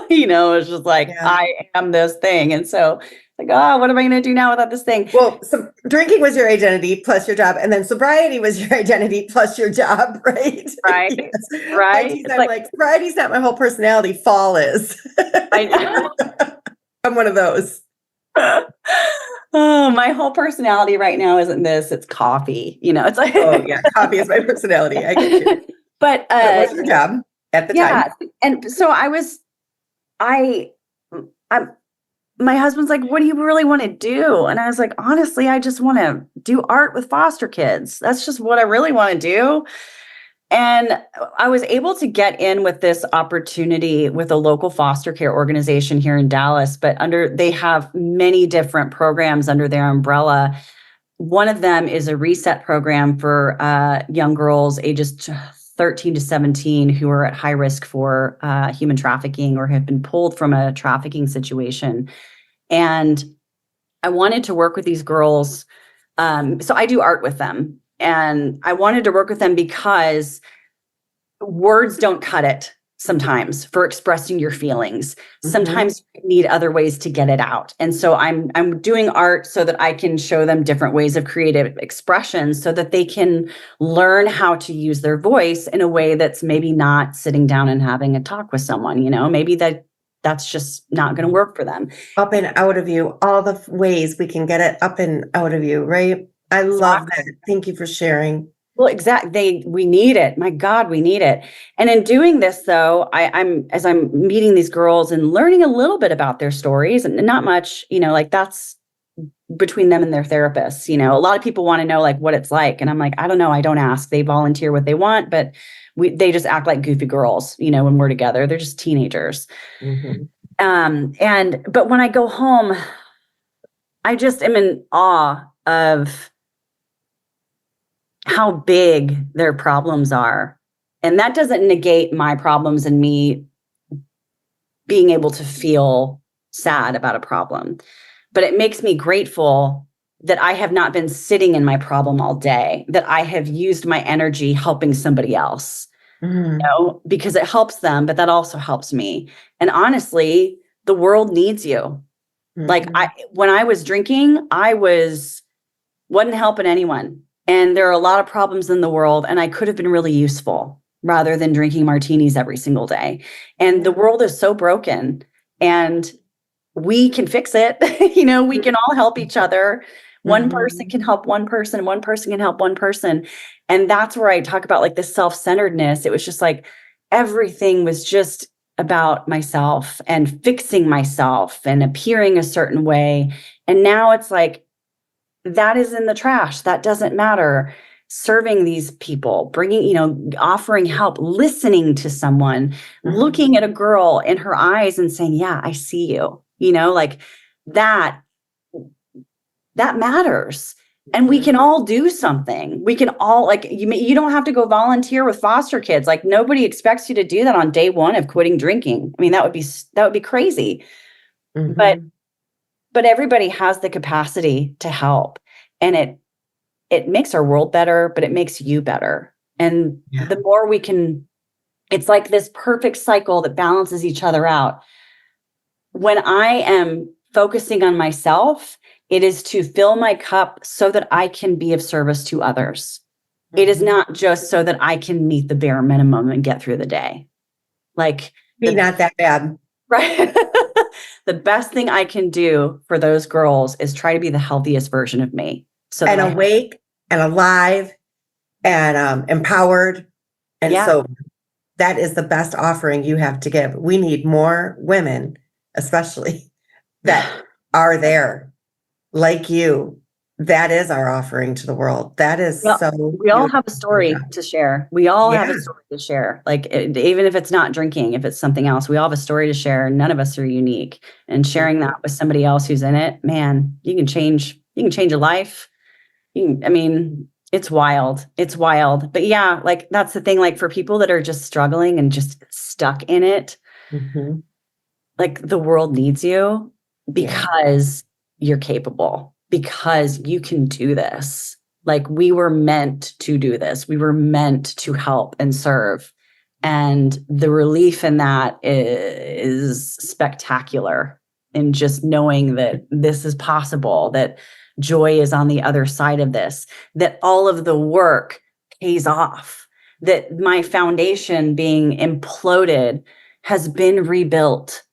It was just like, I am this thing. And so like, oh, what am I going to do now without this thing? Well, so drinking was your identity plus your job, and then sobriety was your identity plus your job, right? Right. Yes. Right. I'm like, sobriety's not my whole personality. Fall is. I know. I'm one of those. Oh, my whole personality right now isn't this, it's coffee. It's like, oh yeah, coffee is my personality. I get you. But it was your job at the time. And so my husband's like, what do you really want to do? And I was like, honestly, I just want to do art with foster kids. That's just what I really want to do. And I was able to get in with this opportunity with a local foster care organization here in Dallas, but they have many different programs under their umbrella. One of them is a reset program for young girls ages 13 to 17 who are at high risk for human trafficking or have been pulled from a trafficking situation. And I wanted to work with these girls. So I do art with them. And I wanted to work with them because words don't cut it sometimes for expressing your feelings. Sometimes you need other ways to get it out. And so I'm doing art so that I can show them different ways of creative expression so that they can learn how to use their voice in a way that's maybe not sitting down and having a talk with someone, maybe that's just not going to work for them. Up and out of you, all the ways we can get it up and out of you, right? I love that. Thank you for sharing. Well, exactly. We need it. My God, we need it. And in doing this, though, as I'm meeting these girls and learning a little bit about their stories, and not much, like that's between them and their therapists. A lot of people want to know like what it's like, and I'm like, I don't know. I don't ask. They volunteer what they want, but they just act like goofy girls. When we're together, they're just teenagers. But when I go home, I just am in awe of how big their problems are. And that doesn't negate my problems and me being able to feel sad about a problem. But it makes me grateful that I have not been sitting in my problem all day, that I have used my energy helping somebody else, because it helps them, but that also helps me. And honestly, the world needs you. Like when I was drinking, wasn't helping anyone. And there are a lot of problems in the world, and I could have been really useful rather than drinking martinis every single day. And the world is so broken, and we can fix it. We can all help each other. One person can help one person can help one person. And that's where I talk about like this self-centeredness. It was just like everything was just about myself and fixing myself and appearing a certain way. And now it's like, that is in the trash. That doesn't matter. Serving these people, bringing, offering help, listening to someone, looking at a girl in her eyes and saying, yeah, I see you, like that matters. And we can all do something. We can all, like, you don't have to go volunteer with foster kids. Like, nobody expects you to do that on day one of quitting drinking. I mean, that would be crazy. But everybody has the capacity to help, and it makes our world better, but it makes you better. And the more we can, it's like this perfect cycle that balances each other out. When I am focusing on myself, it is to fill my cup so that I can be of service to others. It is not just so that I can meet the bare minimum and get through the day. Like, not that bad. Right. The best thing I can do for those girls is try to be the healthiest version of me. And awake and alive and empowered. And so that is the best offering you have to give. We need more women, especially, that are there like you. That is our offering to the world. That is we all have a story to share. We all have a story to share. Like, even if it's not drinking, if it's something else, we all have a story to share. None of us are unique. And sharing that with somebody else who's in it, man, you can change a life. It's wild. It's wild. But yeah, like, that's the thing. Like, for people that are just struggling and just stuck in it, like, the world needs you because you're capable. Because you can do this. Like, we were meant to do this. We were meant to help and serve. And the relief in that is spectacular. In just knowing that this is possible, that joy is on the other side of this, that all of the work pays off, that my foundation being imploded has been rebuilt.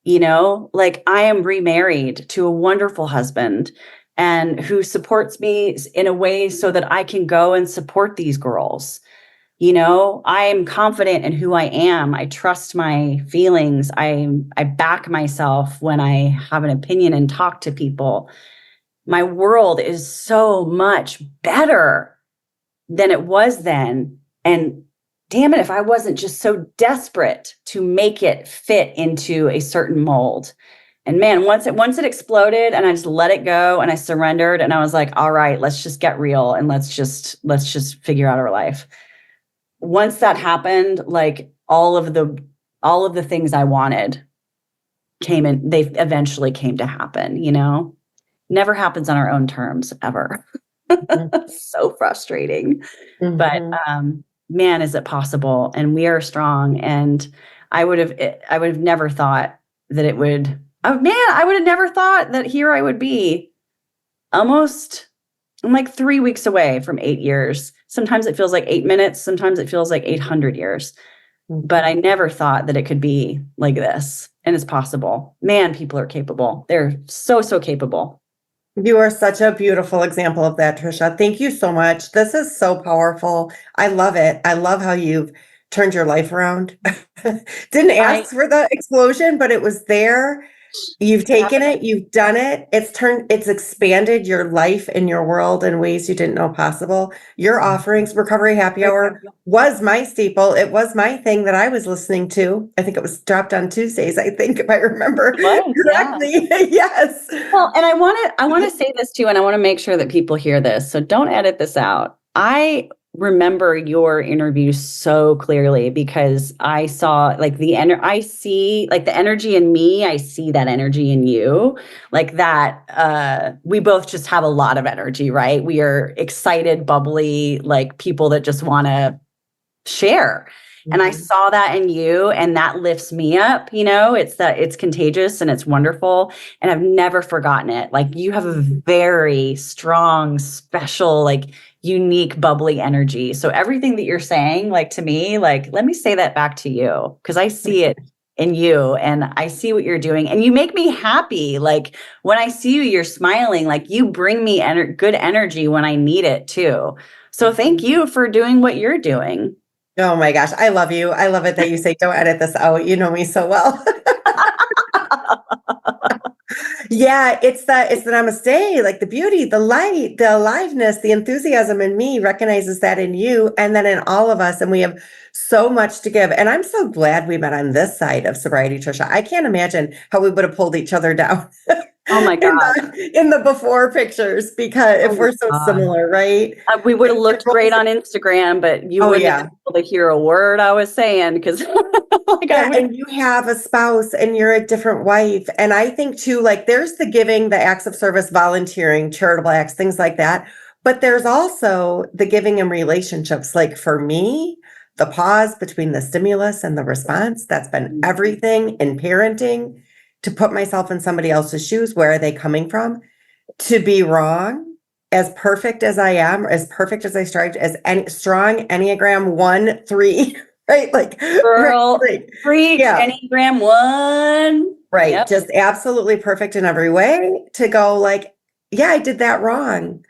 Like, I am remarried to a wonderful husband and who supports me in a way so that I can go and support these girls. I am confident in who I am. I trust my feelings. I back myself when I have an opinion and talk to people. My world is so much better than it was then. And damn it, if I wasn't just so desperate to make it fit into a certain mold. And man, once it exploded and I just let it go and I surrendered and I was like, all right, let's just get real and let's just figure out our life. Once that happened, like, all of the things I wanted came in, they eventually came to happen, Never happens on our own terms ever. So frustrating. But man, is it possible? And we are strong. And I would have never thought that it would. Oh man, I would have never thought that here I would be. Almost, I'm like 3 weeks away from 8 years. Sometimes it feels like 8 minutes. Sometimes it feels like 800 years. But I never thought that it could be like this. And it's possible. Man, people are capable. They're so capable. You are such a beautiful example of that, Tricia. Thank you so much. This is so powerful. I love it. I love how you've turned your life around. Didn't ask for the explosion, but it was there. You've taken it, you've done it. It's expanded your life and your world in ways you didn't know possible. Your offerings, Recovery Happy Hour, was my staple. It was my thing that I was listening to. I think it was dropped on Tuesdays, if I remember correctly. Yes. Well, and I want to say this too, and I want to make sure that people hear this. So don't edit this out. I remember your interview so clearly because I saw like I see like the energy in me. I see that energy in you, like that. We both just have a lot of energy, right? We are excited, bubbly, like people that just want to share. And I saw that in you, and that lifts me up. It's contagious and it's wonderful. And I've never forgotten it. Like you have a very strong, special, like unique, bubbly energy. So everything that you're saying, like to me, like, let me say that back to you because I see it in you and I see what you're doing and you make me happy. Like when I see you, you're smiling, like you bring me good energy when I need it too. So thank you for doing what you're doing. Oh my gosh, I love you. I love it that you say, don't edit this out. You know me so well. Yeah, it's the namaste, like the beauty, the light, the aliveness, the enthusiasm in me recognizes that in you and then in all of us. And we have so much to give. And I'm so glad we met on this side of sobriety, Tricia. I can't imagine how we would have pulled each other down. Oh my God. In the before pictures, because if we're so similar, right? We would have looked great on Instagram, but you wouldn't have been able to hear a word I was saying because and you have a spouse and you're a different wife. And I think too, like there's the giving, the acts of service, volunteering, charitable acts, things like that. But there's also the giving in relationships. Like for me, the pause between the stimulus and the response, that's been everything in parenting. To put myself in somebody else's shoes, where are they coming from? To be wrong, as perfect as I am, as perfect as I strive, as any strong Enneagram 1-3, right? Like girl, preach Enneagram 1. Right. Yep. Just absolutely perfect in every way to go like, yeah, I did that wrong.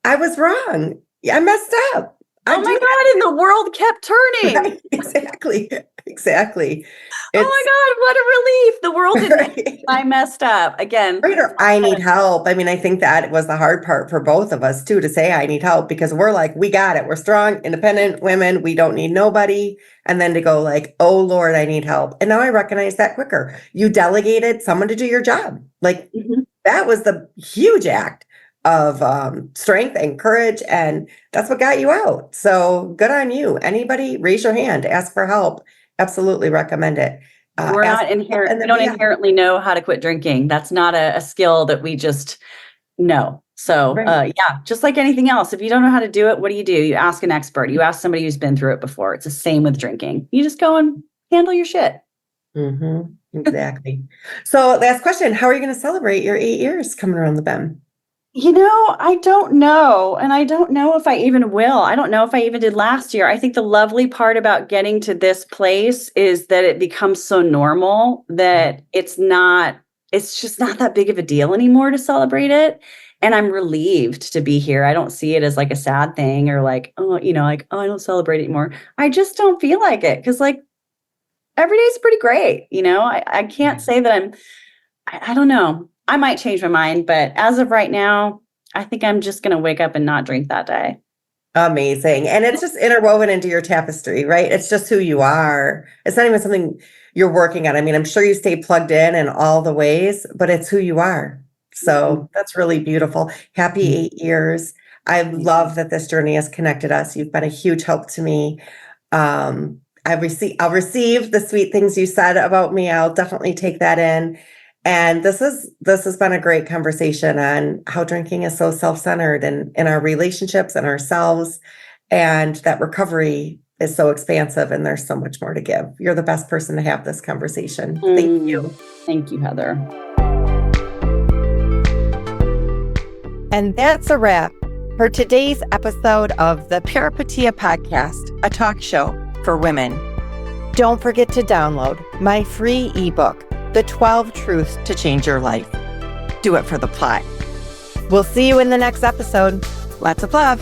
I was wrong. I messed up. Oh my God, and the world kept turning. Right. Exactly. Oh my God, what a relief. The world didn't. I messed up again. Right, or I need help. I mean, I think that was the hard part for both of us too, to say I need help because we're like, we got it. We're strong, independent women. We don't need nobody. And then to go like, oh Lord, I need help. And now I recognize that quicker. You delegated someone to do your job. Like that was the huge act of strength and courage. And that's what got you out. So good on you. Anybody raise your hand, ask for help. Absolutely recommend it. We don't inherently know how to quit drinking. That's not a skill that we just know. So just like anything else, if you don't know how to do it, what do? You ask an expert. You ask somebody who's been through it before. It's the same with drinking. You just go and handle your shit. Exactly. So last question, how are you going to celebrate your 8 years coming around the bend? I don't know. And I don't know if I even will. I don't know if I even did last year. I think the lovely part about getting to this place is that it becomes so normal that it's just not that big of a deal anymore to celebrate it. And I'm relieved to be here. I don't see it as like a sad thing or like, I don't celebrate it anymore. I just don't feel like it because like every day is pretty great. I can't say that I don't know. I might change my mind, but as of right now, I think I'm just going to wake up and not drink that day. Amazing. And it's just interwoven into your tapestry, right? It's just who you are. It's not even something you're working on. I mean, I'm sure you stay plugged in all the ways, but it's who you are. So that's really beautiful. Happy 8 years. I love that this journey has connected us. You've been a huge help to me. I'll receive the sweet things you said about me. I'll definitely take that in. And this has been a great conversation on how drinking is so self-centered and in our relationships and ourselves, and that recovery is so expansive and there's so much more to give. You're the best person to have this conversation. Thank you. Thank you, Heather. And that's a wrap for today's episode of the Peripatia Podcast, a talk show for women. Don't forget to download my free ebook, The 12 Truths to Change Your Life. Do it for the plot. We'll see you in the next episode. Lots of love.